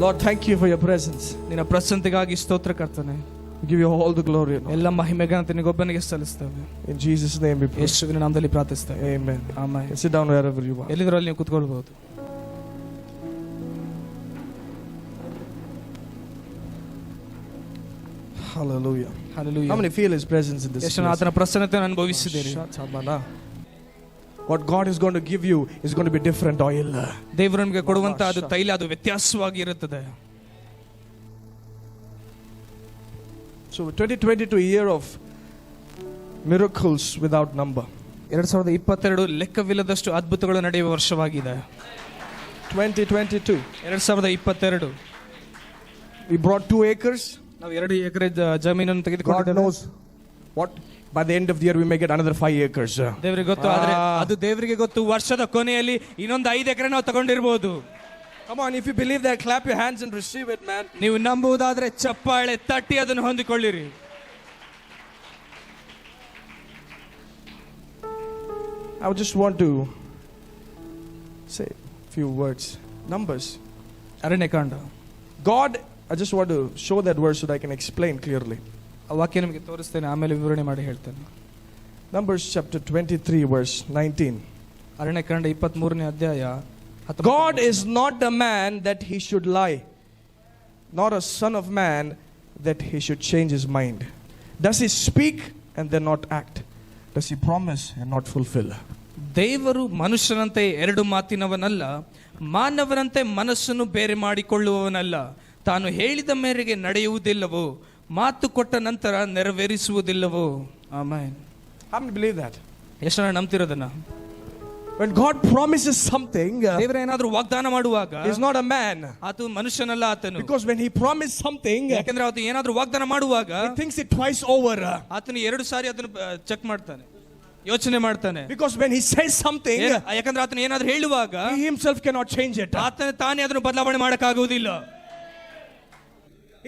Lord, thank you for your presence. ನಿನ್ನ ಪ್ರಸನ್ನತೆಗಾಗಿ ಸ್ತೋತ್ರ ಕರ್ತನೆ. We give you all the glory. ಎಲ್ಲ ಮಹಿಮೆ ಘನತೆ ನಿನಗೊಬ್ಬನಿಗೆ ಸಲ್ಲಿಸ್ತೇವೆ. In Jesus' name we pray. ಯೇಸುವಿನ ನಾಮದಲ್ಲಿ ಪ್ರಾರ್ಥಿಸ್ತೇವೆ. Amen. Amen. Sit down wherever you are. ಎಲ್ಲಿದ್ರಲ್ಲಿ ನೀವು ಕೂತ್ಕೊಳ್ಬಹುದು. Hallelujah. Hallelujah. How many feel His presence in this ಎಷ್ಟು place? ಆತನ ಪ್ರಸನ್ನತೆಯನ್ನು ಅನುಭವಿಸಿದ್ದೀರಿ? What God is going to give you is going to be different oil. ದೇವರು ನಮಗೆ ಕೊಡುವಂತ ಅದು ತೈಲ, ಅದು ವ್ಯತ್ಯಾಸವಾಗಿ ಇರುತ್ತದೆ. So 2022 year of miracles without number. 2022 ಲೆಕ್ಕವಿಲ್ಲದಷ್ಟು ಅದ್ಭುತಗಳು ನಡೆಯುವ ವರ್ಷವಾಗಿದೆ. 2022 2022 we brought 2 acres. ನಾವು 2 ಎಕರೆ ಜಮೀನನ್ನು God ತೆಗೆದುಕೊಂಡಿದ್ದೇವೆ. knows what by the end of the year we may get another 5 acres. ದೇವರಿಗೆ ಗೊತ್ತು, ಆದ್ರೆ ಅದು ದೇವರಿಗೆ ಗೊತ್ತು, ವರ್ಷದ ಕೊನೆಯಲ್ಲಿ ಇನ್ನೊಂದು 5 ಎಕರೆ ನಾವು ತಗೊಂಡಿರಬಹುದು. Come on, if you believe that, clap your hands and receive it, man. ನೀವು ನಂಬುವುದಾದ್ರೆ ಚಪ್ಪಾಳೆ ತಟ್ಟಿ ಅದನ್ನು ಹೊಂದಿಕೊಳ್ಳಿರಿ. I would just want to say a few words. Numbers. Aranya Kanda. God, I just want to show that verse so that I can explain clearly. ಆ ವಾಕ್ಯ ನಿಮಗೆ ತೋರಿಸ್ತೇನೆ, ಆಮೇಲೆ ವಿವರಣೆ ಮಾಡಿ ಹೇಳ್ತೇನೆ. Numbers chapter 23 verse 19. ಅರಣ್ಯಕಾಂಡ 23ನೇ ಅಧ್ಯಾಯ. God is not a man that he should lie, nor a son of man that he should change his mind. Does he speak and then not act? Does he promise and not fulfill? ದೇವರು ಮನುಷ್ಯನಂತೆ 2 ಮಾತಿನವನಲ್ಲ, ಮಾನವನಂತೆ ಮನಸ್ಸನ್ನು ಬೇರೆ ಮಾಡಿಕೊಳ್ಳುವವನಲ್ಲ. ತಾನು ಹೇಳಿದ ಮೇರೆಗೆ ನಡೆಯುವುದಿಲ್ಲವೋ, ಮಾತು ಕೊಟ್ಟ ನಂತರ ನೆರವೇರಿಸುವುದಿಲ್ಲವೋ. Amen. How many believe that? ಎಷ್ಟು ಜನ ನಂಬ್ತಿರೋದನ್ನ? When God promises something, ದೇವರು ಏನಾದರೂ ವಾಗ್ದಾನ ಮಾಡುವಾಗ he is not a man. ಆತ ಮನುಷ್ಯನಲ್ಲ ಆತನು. Because when he promised something, ಯಾಕಂದ್ರೆ ಆತ ಏನಾದರೂ ವಾಗ್ದಾನ ಮಾಡುವಾಗ he thinks it twice over. ಆತನು 2 ಸಾರಿ ಅದನ್ನು ಚೆಕ್ ಮಾಡ್ತಾನೆ, ಯೋಚನೆ ಮಾಡ್ತಾನೆ. Because when he says something, ಯಾಕಂದ್ರೆ ಆತನು ಏನಾದರೂ ಹೇಳುವಾಗ he himself cannot change it. ಆತನ ತಾನೇ ಅದನ್ನು ಬದಲಾವಣೆ ಮಾಡಕ್ಕಾಗುವುದಿಲ್ಲ.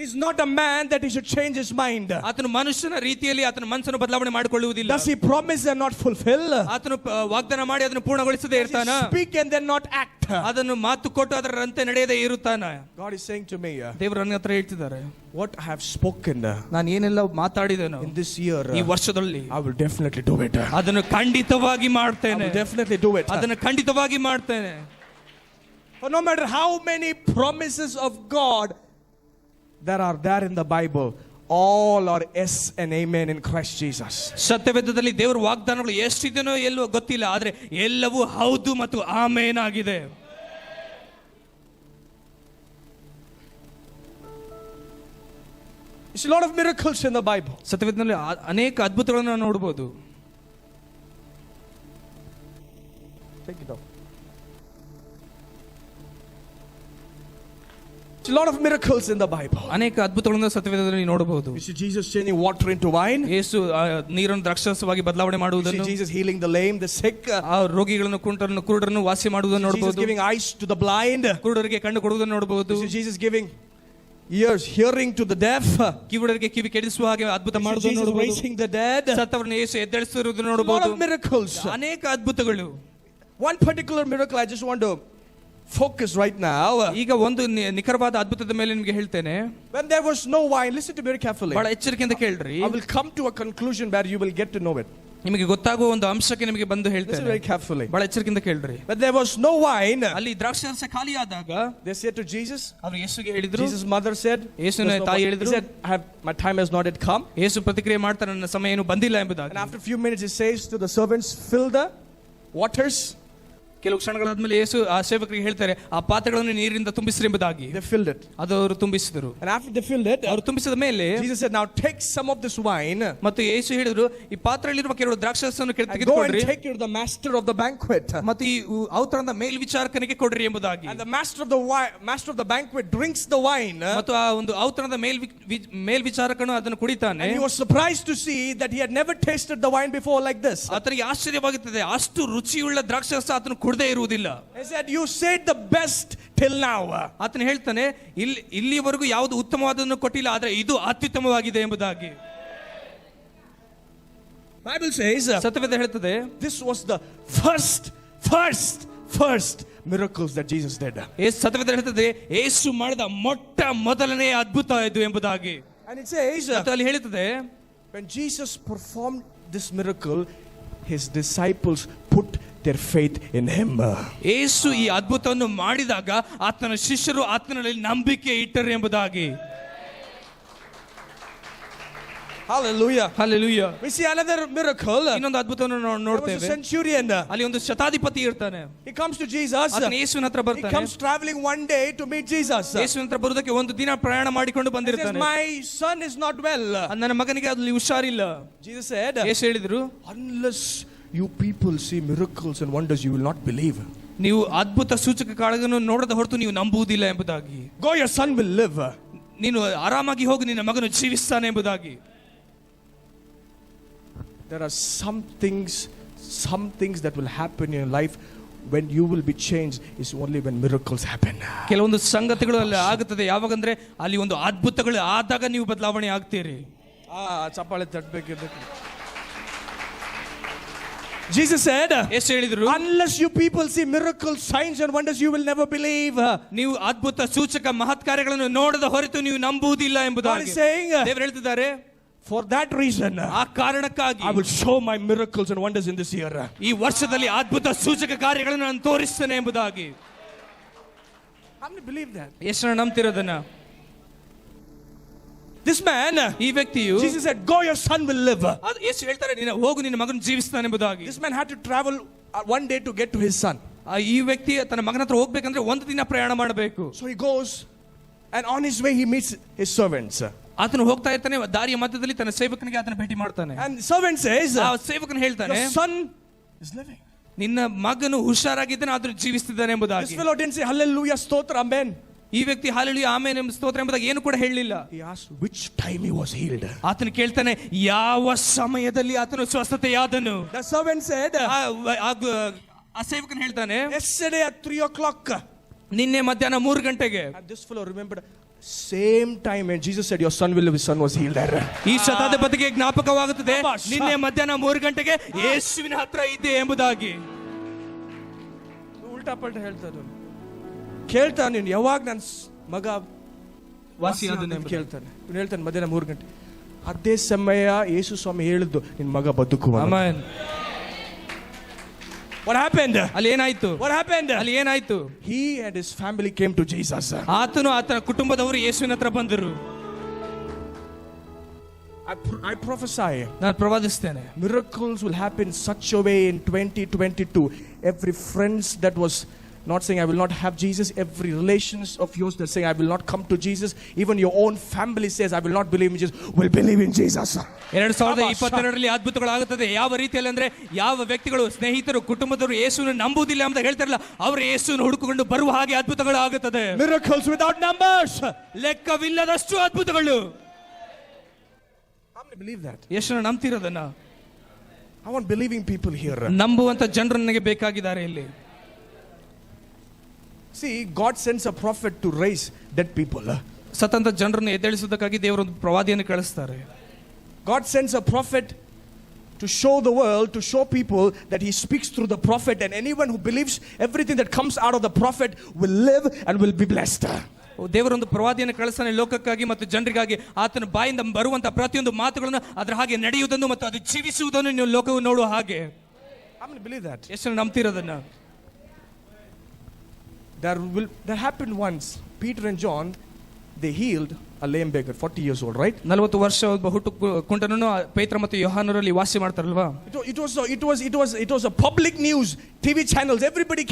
He's not a man that he should change his mind. ಆತನು ಮನುಷ್ಯನ ರೀತಿಯಲ್ಲಿ ಆತನ ಮನಸ್ಸನ್ನು ಬದಲಾವಣೆ ಮಾಡಿಕೊಳ್ಳುವುದಿಲ್ಲ. Does he promise and not fulfill? ಆತನು ವಾಗ್ದಾನ ಮಾಡಿ ಅದನ್ನು ಪೂರ್ಣಗೊಳಿಸದೇ ಇರ್ತಾನ? Does he speak and then not act? ಅದನ್ನು ಮಾತು ಕೊಟ್ಟು ಅದರಂತೆ ನಡೆಯದೇ ಇರುತ್ತಾನ? God is saying to me, ದೇವರು ನನ್ನ ಹತ್ರ ಹೇಳ್ತಿದ್ದಾರೆ, what I have spoken ನಾನು ಏನೆಲ್ಲ ಮಾತಾಡಿದೆನೋ in this year, ಈ ವರ್ಷದಲ್ಲಿ I will definitely do it. ಅದನ್ನು ಖಂಡಿತವಾಗಿ I ಮಾಡ್ತೇನೆ. will definitely do it. ಅದನ್ನು ಖಂಡಿತವಾಗಿ ಮಾಡ್ತೇನೆ. For no matter how many promises of God that are there in the Bible, all are yes and amen in Christ Jesus. ಸತ್ಯವೇದದಲ್ಲಿ ದೇವರ ವಾಗ್ದಾನಗಳು ಎಷ್ಟಿದೆನೋ ಎಲ್ಲೋ ಗೊತ್ತಿಲ್ಲ, ಆದ್ರೆ ಎಲ್ಲವೂ ಹೌದು ಮತ್ತು ಆಮೇನ್ ಆಗಿದೆ. It's a lot of miracles in the Bible. ಸತ್ಯವೇದದಲ್ಲಿ ಅನೇಕ ಅದ್ಭುತಗಳನ್ನು ನಾವು ನೋಡಬಹುದು. Take it off. It's a lot of miracles in the Bible. ಅನೇಕ ಅದ್ಭುತಗಳನ್ನು ಸತ್ಯವೇದದಲ್ಲಿ ನೋಡಬಹುದು. You see Jesus changing water into wine. ಯೇಸು ನೀರನ್ನು ದ್ರಾಕ್ಷಾರಸವಾಗಿ ಬದಲಾವಣೆ ಮಾಡುವುದನ್ನು, you see Jesus healing the lame, the sick, ರೋಗಿಗಳನ್ನು, ಕುಂಟರನ್ನು, ಕುರುಡರನ್ನು ವಾಸಿ ಮಾಡುವುದನ್ನು ನೋಡಬಹುದು. Jesus giving eyes to the blind, ಕುರುಡರಿಗೆ ಕಣ್ಣು ಕೊಡುವುದನ್ನು ನೋಡಬಹುದು. you see Jesus giving ears, hearing to the deaf, ಕಿವುಡರಿಗೆ ಕಿವಿ ಕೆಡಿಸುವ ಹಾಗೆ ಅದ್ಭುತ ಮಾಡುವುದನ್ನು ನೋಡಬಹುದು. raising the dead, ಸತ್ತವರನ್ನು ಯೇಸು ಎದ್ದೇಳಿಸುವುದನ್ನು a lot ನೋಡಬಹುದು. of miracles. ಅನೇಕ ಅದ್ಭುತಗಳು. One particular miracle I just want to focus right now. ಈಗ ಒಂದು ನಿಖರವಾದ ಅದ್ಭುತದ ಮೇಲೆ ನಿಮಗೆ ಹೇಳ್ತೇನೆ. When there was no wine, listen to me very carefully. ಬಹಳ ಎಚ್ಚರಿಕೆಯಿಂದ ಕೇಳ್ರಿ. I will come to a conclusion where you will get to know it. ನಿಮಗೆ ಗೊತ್ತಾಗುವ ಒಂದು ಅಂಶಕ್ಕೆ ನಿಮಗೆ ಬಂದು Listen ಹೇಳ್ತೇನೆ. very carefully. ಬಹಳ ಎಚ್ಚರಿಕೆಯಿಂದ ಕೇಳ್ರಿ. When there was no wine, ಅಲ್ಲಿ ದ್ರಾಕ್ಷಾರಸ ಖಾಲಿಯಾದಾಗ they said to Jesus, ಅವರು ಯೇಸುಗೆ ಹೇಳಿದ್ರು. Jesus' mother said, ಯೇಸುವಿನ ತಾಯಿ he ಹೇಳಿದ್ರು, said, my time has not yet come. ಯೇಸು ಪ್ರತಿಕ್ರಿಯೆ ಮಾಡ್ತಾರೆ, ನನ್ನ ಸಮಯ ಏನು ಬಂದಿಲ್ಲ ಎಂಬುದಾಗಿ. And after a few minutes he says to the servants, fill the waters. ಕೆಲವು ಕ್ಷಣಗಳಾದ್ಮೇಲೆ ಯೇಸು ಆ ಸೇವಕರಿಗೆ ಹೇಳ್ತಾರೆ, ಆ ಪಾತ್ರೆಗಳನ್ನು ನೀರಿನಿಂದ ತುಂಬಿಸ್ರಿ ಎಂಬುದಾಗಿ. They filled it. ಅದು ಅವರು ತುಂಬಿಸಿದರು. And after they filled it, ಅವರು ತುಂಬಿಸಿದ ಮೇಲೆ Jesus said, now take some of this wine, ಮತ್ತು ಯೇಸು ಹೇಳಿದ್ರು, ಈ ಪಾತ್ರೆಯಲ್ಲಿರುವ ಕೆಲವು ದ್ರಾಕ್ಷಾರಸವನ್ನು and go and ತೆಗೆದುಕೊಳ್ಳ್ರಿ take it to the master of the banquet. ಮತ್ತು ಈ ಔತಣದ ಮೇಲ್ವಿಚಾರಕನಿಗೆ ಕೊಡ್ರಿ ಎಂಬುದಾಗಿ. And the master of the banquet drinks the wine. ಮತ್ತು ಆ ಒಂದು ಔತಣದ ಮೇಲ್ವಿಚಾರಕನು ಅದನ್ನು ಕುಡಿತಾನೆ. And he was surprised to see that he had never tasted the wine before like this. ಆತನಿಗೆ ಆಶ್ಚರ್ಯವಾಗುತ್ತದೆ, ಅಷ್ಟು ರುಚಿಯುಳ್ಳ ದ್ರಾಕ್ಷಾರಸ ಆತನು ಕುಡದೇ ಇರುವುದಿಲ್ಲ. He said, you said the best till now. ಆತನು ಹೇಳ್ತಾನೆ, ಇಲ್ಲಿವರೆಗೂ ಯಾವುದು ಉತ್ತಮವಾದನ್ನು ಕೊಟ್ಟಿಲ್ಲ, ಆದ್ರೆ ಇದು ಅತ್ಯುತ್ತಮವಾಗಿದೆ ಎಂಬುದಾಗಿ. Bible says, ಸತ್ಯವೇದ ಹೇಳ್ತದೆ, this was the first miracles that Jesus did. ಸತ್ಯವೇದ ಹೇಳ್ತದೆ, ಯೇಸು ಮಾಡಿದ ಮೊದಲನೇ ಅದ್ಭುತ ಇದು ಎಂಬುದಾಗಿ. And it says, ಅಲ್ಲಿ ಹೇಳುತ್ತದೆ, when Jesus performed this miracle, his disciples put their faith in him. ಯೇಸು ಈ ಅದ್ಭುತವನ್ನು ಮಾಡಿದಾಗ ಆತನ ಶಿಷ್ಯರು ಆತನಲ್ಲಿ ನಂಬಿಕೆ ಇಟ್ಟರು ಎಂಬುದಾಗಿ. Hallelujah. Hallelujah. We see another miracle. ಇನ್ನೊಂದು ಅದ್ಭುತವನ್ನು There was a ನೋಡ್ತೇವೆ. centurion. ಅಲ್ಲಿ ಒಂದು ಶತಾಧಿಪತಿ ಇರ್ತಾನೆ. He comes to Jesus. ಆತನ ಯೇಸುವಿನ ಹತ್ರ He ಬರ್ತಾನೆ. comes traveling one day to meet Jesus. ಯೇಸುವಿನ ಹತ್ರ ಬರುವುದಕ್ಕೆ ಒಂದು ದಿನ ಪ್ರಯಾಣ ಮಾಡಿಕೊಂಡು He says, ಬಂದಿರ್ತಾನೆ. my son is not well. ನನ್ನ ಮಗನಿಗೆ ಅಲ್ಲಿ ಹುಷಾರಿಲ್ಲ. Jesus said, ಯೇಸು ಹೇಳಿದ್ರು, unless you people see miracles and wonders, you will not believe. ನೀವು ಅದ್ಭುತ ಸೂಚಕ ಕಾಳಗವನ್ನು ನೋಡದ ಹೊರತು ನೀವು ನಂಬುವುದಿಲ್ಲ ಎಂಬುದಾಗಿ. Go, your son will live. ನೀನು ಆರಾಮಾಗಿ ಹೋಗಿ, ನಿನ್ನ ಮಗನು ಜೀವಿಸ್ತಾನೆ ಎಂಬುದಾಗಿ. There are some things that will happen in your life when you will be changed is only when miracles happen. ಕೆಲವೊಂದು ಸಂಗತಿಗಳು ಅಲ್ಲಿ ಆಗುತ್ತದೆ, ಯಾವಾಗಂದ್ರೆ ಅಲ್ಲಿ ಒಂದು ಅದ್ಭುತಗಳು ಆದಾಗ ನೀವು ಬದಲಾವಣೆ ಆಗ್ತೀರಿ. ಚಪ್ಪಾಳೆ ತಟ್ಟಬೇಕಿದೆ. Jesus said, ಯೇಸು ಹೇಳಿದ್ರು, unless you people see miracles, signs and wonders, you will never believe. ನೀವು ಅದ್ಭುತ ಸೂಚಕ ಮಹತ್ ಕಾರ್ಯಗಳನ್ನು ನೋಡದ ಹೊರತು ನೀವು ನಂಬುವುದಿಲ್ಲ God ಎಂಬುದಾಗಿ. is saying, ದೇವರು ಹೇಳ್ತಿದ್ದಾರೆ, for that reason, ಆ ಕಾರಣಕ್ಕಾಗಿ I will show my miracles and wonders in this year. ಈ ವರ್ಷದಲ್ಲಿ ಅದ್ಭುತ ಸೂಚಕ ಕಾರ್ಯಗಳನ್ನು ನಾನು ತೋರಿಸ್ತೇನೆ ಎಂಬುದಾಗಿ. How many believe that? ಎಷ್ಟು ಜನ ನಂಬ್ತಿರೋದನ್ನ? This man, ಈ ವ್ಯಕ್ತಿಯು, Jesus said, go, your son will live. ಯೇಸು ಹೇಳ್ತಾರೆ, ನೀನು ಹೋಗು, ನಿನ್ನ ಮಗನು ಜೀವಿಸ್ತಾನೆ ಎಂಬುದಾಗಿ. This man had to travel one day to get to his son. ಈ ವ್ಯಕ್ತಿ ತನ್ನ ಮಗನ ಹತ್ರ ಹೋಗ್ಬೇಕಂದ್ರೆ ಒಂದು ದಿನ ಪ್ರಯಾಣ ಮಾಡಬೇಕು. So he goes, and on his way he meets his servants. ಆತನು ಹೋಗ್ತಾ ಇರ್ತಾನೆ, ದಾರಿಯ ಮಧ್ಯದಲ್ಲಿ ತನ್ನ ಸೇವಕನಿಗೆ ಆತನ ಭೇಟಿ ಮಾಡ್ತಾನೆ. And the servant says, ಆ ಸೇವಕನು ಹೇಳ್ತಾನೆ, your son is living. ನಿನ್ನ ಮಗನು ಹುಷಾರಾಗಿದ್ದಾನೆ, ಆದ್ರೂ ಜೀವಿಸ್ತಿದ್ದಾನೆ This ಎಂಬುದಾಗಿ. fellow didn't say hallelujah, stotra, amen. ಈ ವ್ಯಕ್ತಿ ಹಾಲೆಲೂಯಾ ಆಮೆನ್ ಎಂಬ ಸ್ತೋತ್ರ ಎಂಬುದಾಗಿ ಏನು ಕೂಡ ಹೇಳಲಿಲ್ಲ. He asked which time he was healed. ಆತನು ಕೇಳ್ತಾನೆ, ಯಾವ ಸಮಯದಲ್ಲಿ ಆತನು ಸ್ವಸ್ಥತೆಯಾದನು. The servant said, ಆ ಸೇವಕನು ಹೇಳ್ತಾನೆ, yesterday at 3 o'clock. ನಿನ್ನೆ ಮಧ್ಯಾಹ್ನ 3 ಗಂಟೆಗೆ. And this fellow remembered, same time when Jesus said, your son will live, his son was healed there. ಈ ಶತಾಧಿಪತಿಗೆ ಜ್ಞಾಪಕವಾಗುತ್ತದೆ, ನಿನ್ನೆ ಮಧ್ಯಾಹ್ನ 3 ಗಂಟೆಗೆ ಯೇಸುವಿನ ಹತ್ರ ಇದ್ದೆ ಎಂಬುದಾಗಿ. ಉಲ್ಟಾ ಪಲ್ಟಾ ಹೇಳ್ತಾರೆ. ಕೇಳ್ತಾನೆ, ನೀನು ಯಾವಾಗ ನನ್ನ ಮಗ ವಾಸಿಯಾದನು ಕೇಳ್ತಾನೆ. ಇವನು ಹೇಳ್ತಾನೆ ಮಧ್ಯಾಹ್ನ 3 ಗಂಟೆ. ಅದೇ ಸಮಯ ಯೇಸು ಸ್ವಾಮಿ ಹೇಳಿದ್ದು, ನಿನ್ನ ಮಗ ಬದುಕುವ. ಆಮೆನ್. What happened? ಅಲ್ಲಿ ಏನಾಯ್ತು? What happened? ಅಲ್ಲಿ ಏನಾಯ್ತು? He and his family came to Jesus. ಆತನು ಆತನ ಕುಟುಂಬದವರು ಯೇಸುವಿನ ಹತ್ರ ಬಂದರು. I prophesy, ನಾನು ಪ್ರವಾದಿಸ್ತೇನೆ, miracles will happen such a way in 2022. Every friends that was Not saying I will not have Jesus. Every relations of yours that say I will not come to Jesus. Even your own family says I will not believe in Jesus. Will believe in Jesus. 2022ರಲ್ಲಿ ಅದ್ಭುತಗಳಾಗುತ್ತದೆ. ಯಾವ ರೀತಿಯಲ್ಲಿ ಅಂದ್ರೆ ಯಾವ ವ್ಯಕ್ತಿಗಳು ಸ್ನೇಹಿತರು ಕುಟುಂಬದವರು ಯೇಸುವನ್ನು ನಂಬುವುದಿಲ್ಲ ಅಂತ ಹೇಳ್ತಾರಲ್ಲ, ಅವರು ಯೇಸುವನ್ನು ಹುಡುಕಿಕೊಂಡು ಬರುವ ಹಾಗೆ ಅದ್ಭುತಗಳು ಆಗುತ್ತದೆ. Miracles without numbers. ಲೆಕ್ಕವಿಲ್ಲದಷ್ಟು ಅದ್ಭುತಗಳು. How many believe that? ಎಷ್ಟು ನಂಬ್ತಿರೋದನ್ನ? I want believing people here. ನಂಬುವಂತ ಜನರು ನನಗೆ ಬೇಕಾಗಿದ್ದಾರೆ ಇಲ್ಲಿ. See, God sends a prophet to raise dead people. ಸತ್ತಂತ ಜನರನ್ನು ಎದ್ದೇಳಿಸುವುದಕ್ಕಾಗಿ ದೇವರು ಒಂದು ಪ್ರವಾದಿಯನ್ನು ಕಳಿಸ್ತಾರೆ. God sends a prophet to show the world, to show people that he speaks through the prophet, and anyone who believes everything that comes out of the prophet will live and will be blessed. ದೇವರೊಂದು ಪ್ರವಾದಿಯನ್ನು ಕಳಿಸ್ತಾನೆ ಲೋಕಕ್ಕಾಗಿ ಮತ್ತು ಜನರಿಗಾಗಿ. ಆತನ ಬಾಯಿಂದ ಬರುವಂತಹ ಪ್ರತಿಯೊಂದು ಮಾತುಗಳನ್ನು ಅದರ ಹಾಗೆ ನಡೆಯುವುದನ್ನು ಮತ್ತು ಅದು ಜೀವಿಸುವುದನ್ನು ನೀವು ಲೋಕವು ನೋಡುವ ಹಾಗೆ. How many believe that? ಎಷ್ಟು ನಂಬ್ತಿರೋದನ್ನ? That happened once. Peter and John, they healed a lame beggar, 40 years old, right? 40 ವರ್ಷ ಒಬ್ಬ ಹುಟ್ಟು ಕುಂಟನನ್ನು ಪೇತ್ರ ಮತ್ತು ಯೋಹಾನರಲ್ಲಿ ವಾಸಿ ಮಾಡ್ತಾರಲ್ವಾ? It was a public news. TV channels, everybody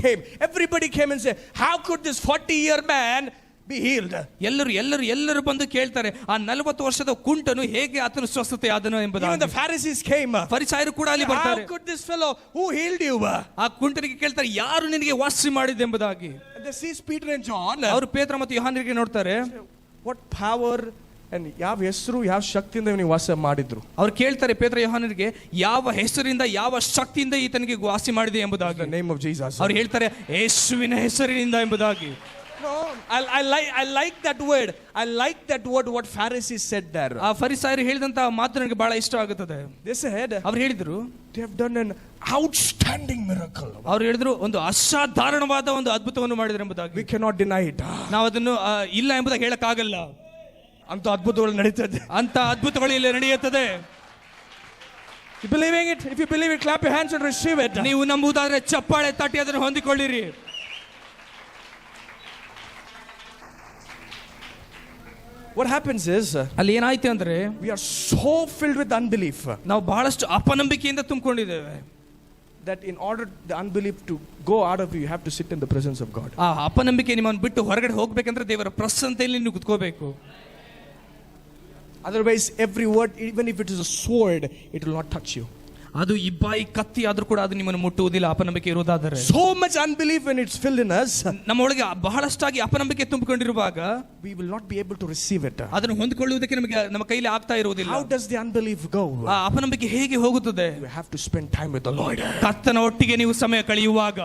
came and said, how could this 40-year man be healed? ಎಲ್ಲರೂ ಬಂದು ಕೇಳ್ತಾರೆ, ಆ 40 ವರ್ಷದ ಕುಂಟನು ಹೇಗೆ ಆತನು ಸ್ವಸ್ಥತೆ ಆದನು ಎಂಬುದಾಗಿ. Even the Pharisees came. ಫರಿಸಾಯರು ಕೂಡ ಅಲ್ಲಿ ಬರ್ತಾರೆ. How could this fellow, who healed you? ಆ ಕುಂಟನಿಗೆ ಕೇಳ್ತಾರೆ, ಯಾರು ನಿನಗೆ ವಾಸಿ ಮಾಡಿದೆ ಎಂಬುದಾಗಿ. They see Peter and John. ಅವರು ಪೇತ್ರ ಮತ್ತು ಯೋಹಾನರಿಗೆ ನೋಡ್ತಾರೆ, what power and ಯಾವ ಹೆಸರು ಯಾವ ಶಕ್ತಿಯಿಂದ ಇವನಿಗೆ ವಾಸ ಮಾಡಿದ್ರು. ಅವ್ರು ಕೇಳ್ತಾರೆ ಪೇತ್ರ ಯೋಹಾನರಿಗೆ, ಯಾವ ಹೆಸರಿಂದ ಯಾವ ಶಕ್ತಿಯಿಂದ ಈತನಿಗೆ ವಾಸಿ ಮಾಡಿದೆ ಎಂಬುದಾಗಿ. The name of Jesus. ಅವ್ರು ಹೇಳ್ತಾರೆ, ಯೇಸುವಿನ ಹೆಸರಿನಿಂದ ಎಂಬುದಾಗಿ. No, I like that word. I like that word what Pharisees said there. ಆ ಫರಿಸಾಯರು ಹೇಳಿದಂತ ಮಾತು ನನಗೆ ಬಹಳ ಇಷ್ಟ ಆಗುತ್ತದೆ. They said, ಅವ್ರು ಹೇಳಿದ್ರು, they have done an outstanding miracle. ಅವ್ರು ಹೇಳಿದ್ರು, ಒಂದು ಅಸಾಧಾರಣವಾದ ಒಂದು ಅದ್ಭುತವನ್ನು ಮಾಡಿದ್ರು ಎಂಬುದಾಗಿ. We cannot deny it. ನಾವು ಅದನ್ನು ಇಲ್ಲ ಎಂಬುದಾಗಿ ಹೇಳಕ್ಕಾಗಲ್ಲ. ಅಂತ ಅದ್ಭುತಗಳು ನಡೀತದೆ. ಅಂತ ಅದ್ಭುತಗಳು ಇಲ್ಲಿ ನಡೆಯುತ್ತದೆ. You believing it? If you believe it, clap your hands and receive it. ನೀವು ನಂಬುವುದಾದ್ರೆ ಚಪ್ಪಾಳೆ ತಟ್ಟಿ ಅದನ್ನು ಹೊಂದಿಕೊಳ್ಳಿರಿ. What happens is, ಅಲ್ಲಿ ಏನಾಯ್ತು ಅಂದ್ರೆ, we are so filled with unbelief. ನಾವು ಬಹಳಷ್ಟು ಅಪನಂಬಿಕೆಯಿಂದ ತುಂಬಿಕೊಂಡಿದ್ದೇವೆ. That in order the unbelief to go out of you, you have to sit in the presence of God. ಆ ಅಪನಂಬಿಕೆ ನಿಮ್ಮನ್ನು ಬಿಟ್ಟು ಹೊರಗಡೆ ಹೋಗ್ಬೇಕಂದ್ರೆ ದೇವರ ಪ್ರಸನ್ನತೆಯಲ್ಲಿ ನೀವು ಕುತ್ಕೋಬೇಕು. Otherwise, every word, even if it is a sword, it will not touch you. ಅದು ಇಬ್ಬಾಯಿ ಕತ್ತಿ ಆದ್ರೂ ಕೂಡ ಅದು ನಿಮ್ಮನ್ನು ಮುಟ್ಟುವುದಿಲ್ಲ ಅಪನಂಬಿಕೆ ಇರುವುದಾದರೆ. So much unbelief when it's filled in us, ನಮ್ಮೊಳಗೆ ಬಹಳಷ್ಟಾಗಿ ಅಪನಂಬಿಕೆ ತುಂಬಿಕೊಂಡಿರುವಾಗ we will not be able to receive it. ಅದನ್ನು ಹೊಂದಿಕೊಳ್ಳುವುದಕ್ಕೆ ನಮ್ಮ ಕೈಲಿ ಆಗ್ತಾ ಇರುವುದಿಲ್ಲ. How does the unbelief go? ಆ ಅಪನಂಬಿಕೆ ಹೇಗೆ ಹೋಗುತ್ತದೆ? You have to spend time with the Lord. ಕರ್ತನ ಒಟ್ಟಿಗೆ ನೀವು ಸಮಯ ಕಳೆಯುವಾಗ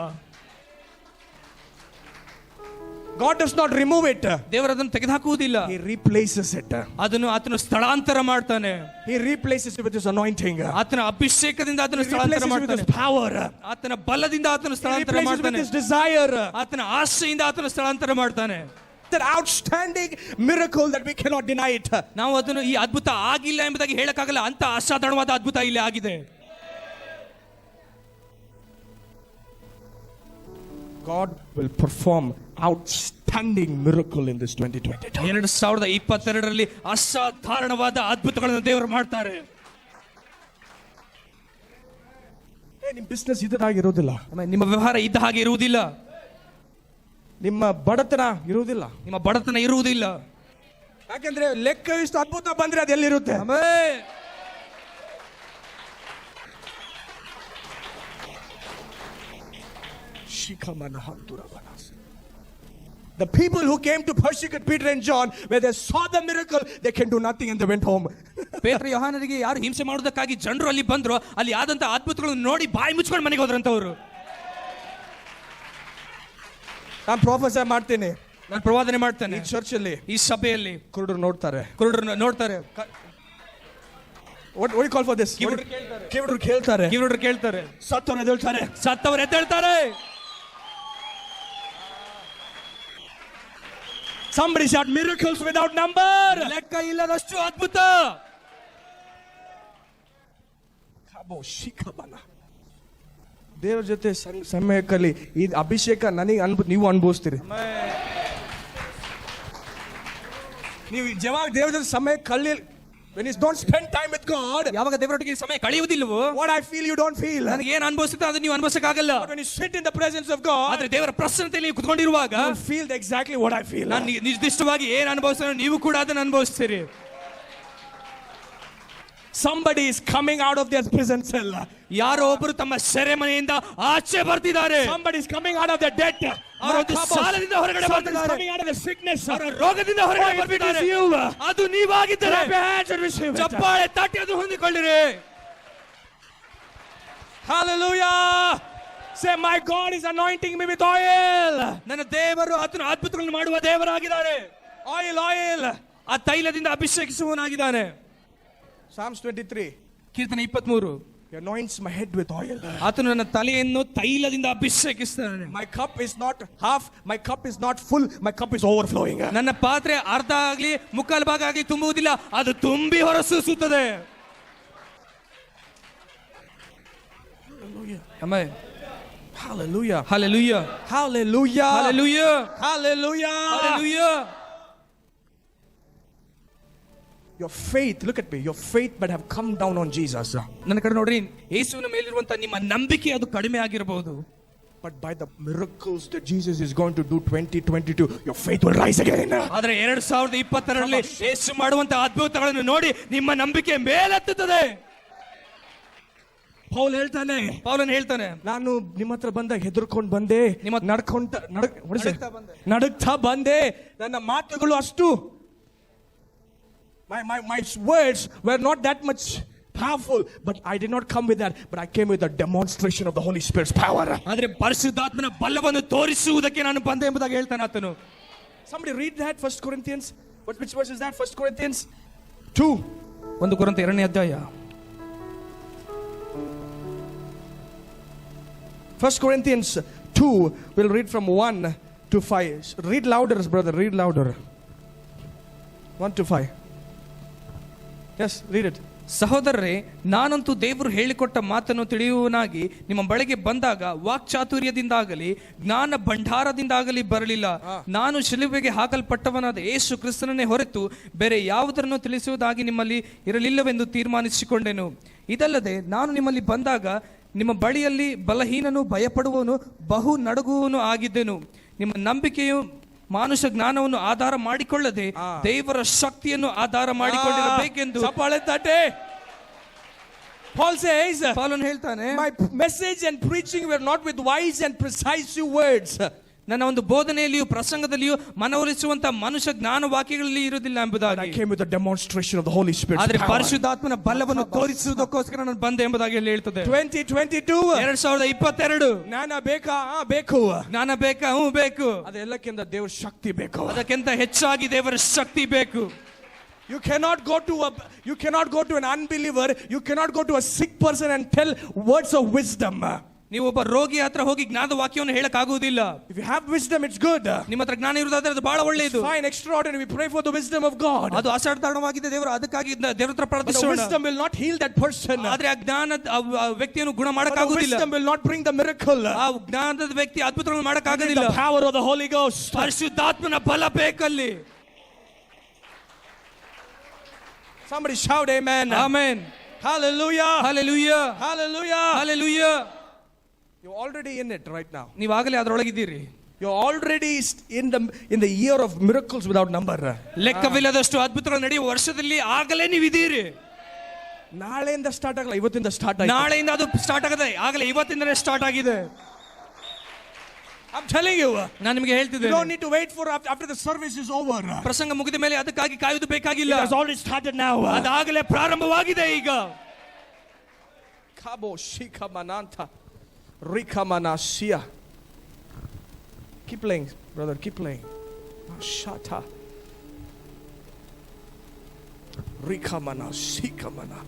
God does not remove it. ದೇವರು ಅದನ್ನು ತೆಗೆದುಹಾಕುವುದಿಲ್ಲ. He replaces it. ಅದನ್ನು ಆತನು ಸ್ಥಳಾಂತರ ಮಾಡ್ತಾನೆ. He replaces it with his anointing. ಆತನ ಅಭಿಷೇಕದಿಂದ ಅದನ್ನು He ಸ್ಥಳಾಂತರ replaces it with ಮಾಡ್ತಾನೆ. his power. ಆತನ ಬಲದಿಂದ ಆತನು He ಸ್ಥಳಾಂತರ replaces it with ಮಾಡ್ತಾನೆ. his desire. ಆತನ ಆಸೆಯಿಂದ ಆತನು ಸ್ಥಳಾಂತರ ಮಾಡ್ತಾನೆ. That outstanding miracle that we cannot deny it. ನಾವು ಅದನ್ನು ಈ ಅದ್ಭುತ ಆಗಿಲ್ಲ ಎಂಬುದಾಗಿ ಹೇಳಕ್ಕಾಗಲ್ಲ. ಅಂತ ಅಸಾಧಾರಣವಾದ ಅದ್ಭುತ ಇಲ್ಲಿ ಆಗಿದೆ. God will perform outstanding miracle in this 2022. 2022ರಲ್ಲಿ ಅಸಾಧಾರಣವಾದ ಅದ್ಭುತಗಳನ್ನು ದೇವರು ಮಾಡ್ತಾರೆ. ನಿಮ್ಮ ಬಿಸ್ನೆಸ್ ಇದಾಗಿರೋದಿಲ್ಲ, ನಿಮ್ಮ ವ್ಯವಹಾರ ಇದ್ದ ಹಾಗೆ ಇರುವುದಿಲ್ಲ, ನಿಮ್ಮ ಬಡತನ ಇರುವುದಿಲ್ಲ, ನಿಮ್ಮ ಬಡತನ ಇರುವುದಿಲ್ಲ. ಯಾಕಂದ್ರೆ ಲೆಕ್ಕ ಇಷ್ಟು ಅದ್ಭುತ ಬಂದ್ರೆ ಅದು ಎಲ್ಲಿರುತ್ತೆ? The people who came to persecute Peter and John, where they saw the miracle, they can do nothing and they went home. ಪೇತ್ರ ಯೋಹಾನರಿಗೆ ಯಾರು ಹಿಂಸೆ ಮಾಡೋದಕ್ಕಾಗಿ ಜನರು ಅಲ್ಲಿ ಬಂದ್ರು, ಅಲ್ಲಿ ಆದಂತ ಅದ್ಭುತಗಳನ್ನು ನೋಡಿ ಬಾಯಿ ಮುಚ್ಕೊಂಡು ಮನೆಗೆ ಹೋದ್ರಂತವರು. ನಾನು ಪ್ರೊಫೆಸರ್ ಮಾಡ್ತೇನೆ, ನಾನು ಪ್ರವಾದನೆ ಮಾಡ್ತೇನೆ. ಈ ಚರ್ಚ್ ಅಲ್ಲಿ, ಈ ಸಭೆಯಲ್ಲಿ ಕುರುಡರು ನೋಡ್ತಾರೆ. What do you call for this? ಕಿವುಡರು ಕೇಳ್ತಾರೆ. ಸತ್ತವರು ಎದ್ದೇಳ್ತಾರೆ. Somebody shout miracles without number. ಲೆಕ್ಕ ಇಲ್ಲದಷ್ಟು ಅದ್ಭುತ. ದೇವರ ಜೊತೆ ಸಮಯದಲ್ಲಿ ಈ ಅಭಿಷೇಕ ನನಗೆ ನೀವು ಅನುಭವಿಸ್ತೀರಿ. ನೀವು ಯಾವಾಗ ದೇವರ ಜೊತೆ ಸಮಯ when you don't spend time with God, ಯಾವಾಗ ದೇವರೊಟ್ಟಿಗೆ ಸಮಯ ಕಳೆಯುವುದಿಲ್ಲವೋ, what I feel you don't feel. ನನಗೆ ಏನು ಅನುಭವಿಸುತ್ತೆ ಅದನ್ನು ನೀವು ಅನುಭವಿಸಕ್ಕಾಗಲ್ಲ. But when you sit in the presence of God, ಆದ್ರೆ ದೇವರ ಪ್ರಸನ್ನತೆಯಲ್ಲಿ ಕುತ್ಕೊಂಡಿರುವಾಗ you feel exactly what I feel. ನಾನು ನಿರ್ದಿಷ್ಟವಾಗಿ ಏನು ಅನುಭವಿಸ್ತೇನೆ ನೀವು ಕೂಡ ಅದನ್ನು ಅನುಭವಿಸ್ತೀರಿ. Somebody is coming out of their prison cell. ಯಾರೋ ಒಬ್ಬರು ತಮ್ಮ ಸೆರೆಮನೆಯಿಂದ ಆಚೆ ಬರ್ತಿದ್ದಾರೆ. Somebody is coming out of their debt. ಅವರು ಸಾಲದಿಂದ ಹೊರಗಡೆ ಬರ್ತಿದ್ದಾರೆ. Coming out of the sickness. ಅವರ ರೋಗದಿಂದ ಹೊರಗಡೆ ಬರ್ತಿದ್ದಾರೆ. ಅದು ನೀವಾಗಿದ್ದರೆ ಚಪ್ಪಾಳೆ ತಟ್ಟಿ ಅದು ಹೊಂದಿಕೊಳ್ಳಿರಿ. Hallelujah. Say, my God is anointing me with oil. ನನ್ನ ದೇವರು ಆತನ ಅದ್ಭುತಗಳನ್ನು ಮಾಡುವ ದೇವರಾಗಿದ್ದಾರೆ. Oil. ಆ ತೈಲದಿಂದ ಅಭಿಷೇಕಿಸುವವನಾಗಿದ್ದಾನೆ. Psalms 23. ಕೀರ್ತನೆ 23. He anoints my head with oil. ಆತನು ನನ್ನ ತಲೆಯನ್ನು ತೈಲದಿಂದ ಅಭಿಷೇಕಿಸ್ತಾನೆ. My cup is not half, my cup is not full, my cup is overflowing. ನನ್ನ ಪಾತ್ರೆ ಅರ್ಧ ಆಗಲಿ ಮುಕ್ಕಾಲು ಭಾಗ ಆಗಲಿ ತುಂಬುವುದಿಲ್ಲ, ಅದು ತುಂಬಿ ಹೊರಸೂಸುತ್ತದೆ. Amen. Hallelujah. Hallelujah. Hallelujah. Hallelujah. Hallelujah. Hallelujah. Your faith, look at me, your faith might have come down on Jesus. ನನ್ನ ಕಡೆ ನೋಡ್ರಿ, ಯೇಸುವಿನ ಮೇಲಿರುವಂತ ನಿಮ್ಮ ನಂಬಿಕೆ ಅದು ಕಡಿಮೆ ಆಗಿರಬಹುದು. But by the miracles that Jesus is going to do 2022, your faith will rise again. ಆದರೆ 2022ರಲ್ಲಿ ಯೇಸು ಮಾಡುವಂತ ಅದ್ಭುತಗಳನ್ನು ನೋಡಿ ನಿಮ್ಮ ನಂಬಿಕೆ ಮೇಲೆತ್ತುತ್ತದೆ. ಪೌಲನು ಹೇಳ್ತಾನೆ, ನಾನು ನಿಮ್ಮ ಹತ್ರ ಬಂದಾಗ ಹೆದರ್ಕೊಂಡು ಬಂದೆ, ನಡುಗ್ತಾ ಬಂದೆ, ನನ್ನ ಮಾತುಗಳು ಅಷ್ಟು my words were not that much powerful, but I did not come with that, but I came with a demonstration of the Holy Spirit's power. ಆದರೆ ಪರಿಶುದ್ಧಾತ್ಮನ ಬಲವನ್ನು ತೋರಿಸುವುದಕ್ಕೆ ನಾನು ಬಂದೆ ಎಂಬುದಾಗಿ ಹೇಳ್ತಾನೆ ಆತನು. Somebody read that, 1 Corinthians. Which verse is that? 1 Corinthians 2. 1 ಕೊರಿಂಥ 2ನೇ ಅಧ್ಯಾಯ. 1 Corinthians 2, we'll read from 1 to 5. Read louder, brother, read louder. 1 to 5. Yes, read it. ಸಹೋದರರೇ, ನಾನಂತೂ ದೇವರು ಹೇಳಿಕೊಟ್ಟ ಮಾತನ್ನು ತಿಳಿಯುವನಾಗಿ ನಿಮ್ಮ ಬಳಿಗೆ ಬಂದಾಗ ವಾಕ್ಚಾತುರ್ಯದಿಂದಾಗಲಿ ಜ್ಞಾನ ಭಂಡಾರದಿಂದಾಗಲಿ ಬರಲಿಲ್ಲ. ನಾನು ಶಿಲುಬೆಗೆ ಹಾಕಲ್ಪಟ್ಟವನಾದ ಯೇಸು ಕ್ರಿಸ್ತನನ್ನೇ ಹೊರತು ಬೇರೆ ಯಾವುದನ್ನು ತಿಳಿಸುವುದಾಗಿ ನಿಮ್ಮಲ್ಲಿ ಇರಲಿಲ್ಲವೆಂದು ತೀರ್ಮಾನಿಸಿಕೊಂಡೆನು. ಇದಲ್ಲದೆ ನಾನು ನಿಮ್ಮಲ್ಲಿ ಬಂದಾಗ ನಿಮ್ಮ ಬಳಿಯಲ್ಲಿ ಬಲಹೀನನು, ಭಯಪಡುವವನು, ಬಹು ನಡುಗುವವನು ಆಗಿದ್ದೆನು. ನಿಮ್ಮ ನಂಬಿಕೆಯು ಮಾನುಷ ಜ್ಞಾನವನ್ನು ಆಧಾರ ಮಾಡಿಕೊಳ್ಳದೆ ದೇವರ ಶಕ್ತಿಯನ್ನು ಆಧಾರ ಮಾಡಿಕೊಂಡಿರಬೇಕೆಂದು. Paul says, ಪೌಲನು ಹೇಳ್ತಾನೆ, my message and preaching were not with wise and precise words. ನನ್ನ ಒಂದು ಬೋಧನೆಯಲ್ಲಿಯೂ ಪ್ರಸಂಗದಲ್ಲಿಯೂ ಮನವೊಲಿಸುವಂತ ಮನುಷ್ಯ ಜ್ಞಾನ ವಾಕ್ಯಗಳಲ್ಲಿ ಇರುವುದಿಲ್ಲ ಎಂಬುದಾಗಿ. I came with a demonstration of the Holy Spirit. ಆದರೆ ಪರಿಶುದ್ಧಾತ್ಮನ ಬಲವನ್ನು ತೋರಿಸುವುದಕ್ಕೋಸ್ಕರ ನಾನು ಬಂದೆ ಎಂಬುದಾಗಿ ಹೇಳ್ತದೆ. 2022 2022 ಜ್ಞಾನ ಬೇಕಾ? ಬೇಕು. ಜ್ಞಾನ ಬೇಕಾ? ಬೇಕು. ಅದೆಲ್ಲಕ್ಕಿಂತ ದೇವರ ಶಕ್ತಿ ಬೇಕು. ಅದಕ್ಕಿಂತ ಹೆಚ್ಚಾಗಿ ದೇವರ ಶಕ್ತಿ ಬೇಕು. You cannot go to an unbeliever, you cannot go to a sick person and tell words of wisdom. ನೀವು ಒಬ್ಬ ರೋಗಿ ಹತ್ರ ಹೋಗಿ ಜ್ಞಾನದ ವಾಕ್ಯವನ್ನು ಹೇಳಕ್ ಆಗುವುದಿಲ್ಲ. If you have wisdom, it's good. ನಿಮ್ಮ ಹತ್ರ ಜ್ಞಾನ ಇರುವುದಾದ್ರೆ ಅದು ಬಹಳ ಒಳ್ಳೆಯದು. Fine, extraordinary. We pray for the wisdom of God. ಅದು ಅಸಾಧಾರಣವಾಗಿದೆ, ದೇವರು ಅದಕ್ಕಾಗಿ ದೇವರ ಹತ್ರ ಪ್ರಾರ್ಥಿಸೋಣ. Wisdom will not heal that person. ಆದ್ರೆ ಆ ಜ್ಞಾನ ವ್ಯಕ್ತಿಯನ್ನು ಗುಣ ಮಾಡಕ್ ಆಗುವುದಿಲ್ಲ. Wisdom will not bring the miracle. ಆ ಜ್ಞಾನದ ವ್ಯಕ್ತಿ ಅದ್ಭುತಗಳನ್ನು ಮಾಡಕ್ ಆಗುವುದಿಲ್ಲ. The power of the Holy Ghost. ಪರಿಶುದ್ಧಾತ್ಮನ ಬಲ ಬೇಕಲ್ಲಿ. Somebody shout amen. Amen. Hallelujah. Hallelujah. Hallelujah. Hallelujah. You're already in it right now. ನೀವು ಆಗಲೇ ಅದರೊಳಗಿದ್ದೀರಿ. You're already in the year of miracles without number. ಲೆಕ್ಕವಿಲ್ಲದಷ್ಟು ಅದ್ಭುತಗಳು ನಡೆಯುವ ವರ್ಷದಲ್ಲಿ ಆಗಲೇ ನೀವು ಇದ್ದೀರಿ. ನಾಳೆಯಿಂದ ಸ್ಟಾರ್ಟ್ ಆಗಲ್ಲ, ಇವತ್ತಿಂದ ಸ್ಟಾರ್ಟ್ ಆಗಿದೆ. ನಾಳೆಯಿಂದ ಅದು ಸ್ಟಾರ್ಟ್ ಆಗದೆ, ಆಗಲೇ ಇವತ್ತಿಂದಲೇ ಸ್ಟಾರ್ಟ್ ಆಗಿದೆ. I'm telling you. ನಾನು ನಿಮಗೆ ಹೇಳ್ತಿದ್ದೇನೆ. You don't need to wait for after the service is over. ಪ್ರಸಂಗ ಮುಗಿದ ಮೇಲೆ ಅದಕ್ಕಾಗಿ ಕಾಯುವುದು ಬೇಕಾಗಿಲ್ಲ. It has already started now. ಅದಾಗಲೇ ಪ್ರಾರಂಭವಾಗಿದೆ ಈಗ. Kabo shika mananta rika manasia. Keep playing, brother, keep playing. Shata rika manasika mana.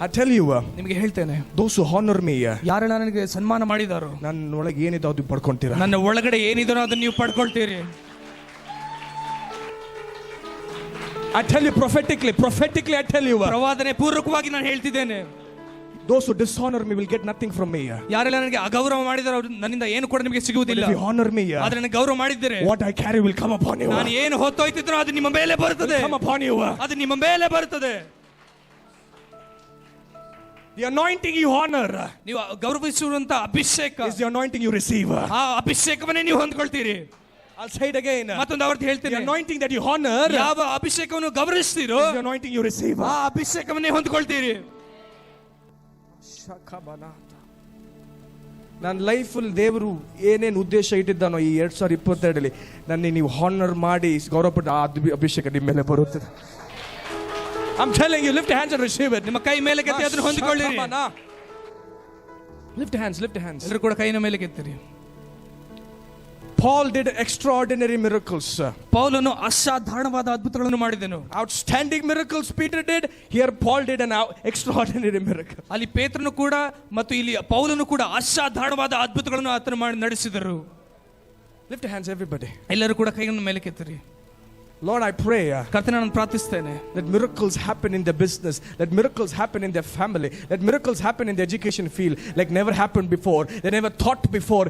I tell you, ನಿಮಗೆ ಹೇಳ್ತೇನೆ, those who honor me, ಯಾರು ನನಗೆ ಸನ್ಮಾನ ಮಾಡಿದಾರೋ, ನನ್ನ ಒಳಗೆ ಏನಿದೆ ಅದು ಪಡ್ಕೊಂತೀರಾ. ನನ್ನ ಒಳಗಡೆ ಏನಿದೋ ಅದನ್ನು ನೀವು ಪಡ್ಕೊಳ್ತೀರಿ. I tell you prophetically I tell you, ಪ್ರವಾದನೆ ಪೂರ್ವಕವಾಗಿ ನಾನು ಹೇಳ್ತಿದ್ದೇನೆ, those who dishonor me will get nothing from me. ಯಾರೆಲ್ಲ ನನಗೆ ಅಗೌರವ ಮಾಡಿದಾರೋ ನನ್ನಿಂದ ಏನು ಕೂಡ ನಿಮಗೆ ಸಿಗುವುದಿಲ್ಲ. If you honor me, ಆದ್ರೆ ನನಗೆ ಗೌರವ ಮಾಡಿದ್ದೀರಿ, what I carry will come upon you. ನಾನು ಏನು ಹೊತ್ತೊಯ್ತಿದ್ರೋ ಅದು ನಿಮ್ಮ ಮೇಲೆ ಬರುತ್ತದೆ. Come upon you. ಅದು ನಿಮ್ಮ ಮೇಲೆ ಬರುತ್ತದೆ. The anointing you honor ನೀವು ಗೌರವಿಸುವಂತ ಅಭಿಷೇಕ is the anointing you receive. ಆ ಅಭಿಷೇಕವನ್ನೇ ನೀವು ಹೊಂದ್ಕೊಳ್ತೀರಿ. I'll say it again. ಮತ್ತೊಂದು ಅವತ್ತು The ಹೇಳ್ತೀನಿ, anointing that you honor ಯಾವ ಅಭಿಷೇಕವನ್ನು ಗೌರವಿಸ್ತೀರೋ is the anointing you receive. ಆ ಅಭಿಷೇಕವನ್ನೇ ಹೊಂದ್ಕೊಳ್ತೀರಿ. ನನ್ನ ಲೈಫಲ್ಲಿ ದೇವರು ಏನೇನು ಉದ್ದೇಶ ಇಟ್ಟಿದ್ದಾನೋ ಈ 2022 ನನ್ನ ನೀವು ಹಾನರ್ ಮಾಡಿ ಗೌರವಪಟ್ಟು ಆ ಅಭಿಷೇಕ ನಿಮ್ಮ ಮೇಲೆ ಬರುತ್ತದೆ. I'm telling you, lift your hands and receive it. ನಿಮ್ಮ ಕೈ ಮೇಲೆ ಕೆತ್ತಿ ಅದನ್ನು ಹೊಂದಿಕೊಳ್ಳಿರಿ. Lift your hands, lift your hands. ಎಲ್ಲರೂ ಕೂಡ ಕೈನ ಮೇಲೆ ಕೆತ್ತಿರಿ. Paul did extraordinary miracles. ಪೌಲನು ಅಸಾಧಾರಣವಾದ ಅದ್ಭುತಗಳನ್ನು ಮಾಡಿದನು. Outstanding miracles Peter did. Here Paul did an extraordinary miracle. ಅಲ್ಲಿ ಪೇತ್ರನು ಕೂಡ ಮತ್ತು ಇಲ್ಲಿ ಪೌಲನು ಕೂಡ ಅಸಾಧಾರಣವಾದ ಅದ್ಭುತಗಳನ್ನು ಆತನು ಮಾಡಿ ನಡೆಸಿದರು. Lift your hands, everybody. ಎಲ್ಲರೂ ಕೂಡ ಕೈಯನ್ನು ಮೇಲೆ ಕೆತ್ತಿರಿ. Lord, I pray ಕರ್ತನೇ, ನಾನು ಪ್ರಾರ್ಥಿಸ್ತೇನೆ, that miracles happen in their business, that miracles happen in their family, that miracles happen in the education field like never happened before. They never thought before.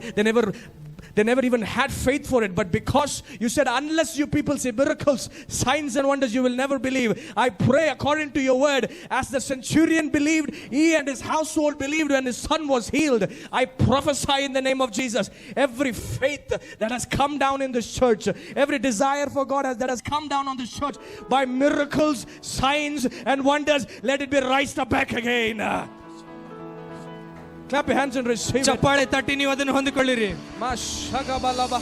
They never even had faith for it. But because you said, unless you people say miracles, signs and wonders, you will never believe. I pray according to your word, as the centurion believed, he and his household believed when his son was healed. I prophesy in the name of Jesus, every faith that has come down in this church, every desire for God that has come down on this church by miracles, signs and wonders, let it be raised up back again. Clap your hands and receive it. ಚಪ್ಪಾಳೆ ತಟ್ಟಿ ನೀವು ಅದನ್ನು ಹೊಂದಿಕೊಳ್ಳಿರಿ. Mashagabalaba.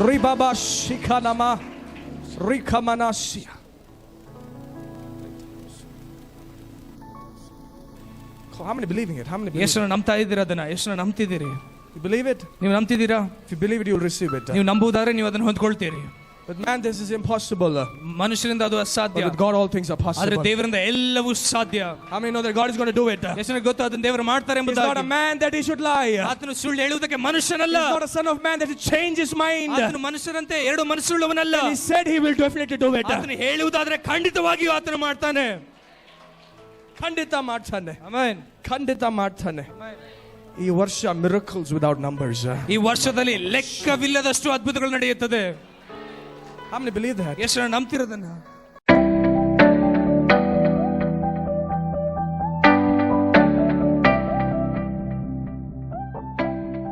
Ribaba shikanama. Rikamanasia. How many believing it? How many believe ಎಷ್ಟು ನಂಬ್ತಾ ಇದ್ದೀರಾ ಅದನ್ನ? ಎಷ್ಟು ನಂಬ್ತಿದ್ದೀರಿ? You believe it? ನೀವು ನಂಬ್ತಿದ್ದೀರಾ? If you believe it, you'll receive it. ನೀವು ನಂಬುವುದಾದ್ರೆ ನೀವು ಅದನ್ನು ಹೊಂದ್ಕೊಳ್ತೀರಿ. With man this is impossible. ಮನುಷ್ಯರಿಂದ ಅದು ಅಸಾಧ್ಯ. But with God all things are ಆದ್ರೆ possible. ದೇವರಿಂದ ಎಲ್ಲವೂ ಸಾಧ್ಯ. How many know that God is going to do it? ಎಷ್ಟು ಗೊತ್ತು ಅದನ್ನ ದೇವರು ಮಾಡ್ತಾರೆ He's not a ಎಂಬುದಾಗಿ. man that he should lie. ಆತನು ಸುಳ್ಳು ಹೇಳುವುದಕ್ಕೆ ಮನುಷ್ಯನಲ್ಲ. He's not a son of man that he change his mind. ಆತನು ಮನುಷ್ಯರಂತೆ ಎರಡು ಮನಸ್ಸುಳ್ಳವನಲ್ಲ. He said he will definitely do it. ಆತನು ಹೇಳುವುದಾದ್ರೆ ಖಂಡಿತವಾಗಿಯೂ ಆತನು ಮಾಡ್ತಾನೆ. ಖಂಡಿತ ಮಾಡ್ತಾನೆ. ಆಮೆನ್. ಖಂಡಿತ ಮಾಡ್ತಾನೆ. ಈ ವರ್ಷ miracles without numbers. ಈ ವರ್ಷದಲ್ಲಿ ಲೆಕ್ಕವಿಲ್ಲದಷ್ಟು ಅದ್ಭುತಗಳು ನಡೆಯುತ್ತದೆ. How many believe that? ಎಷ್ಟು ನಂಬ್ತಿರೋದನ್ನ?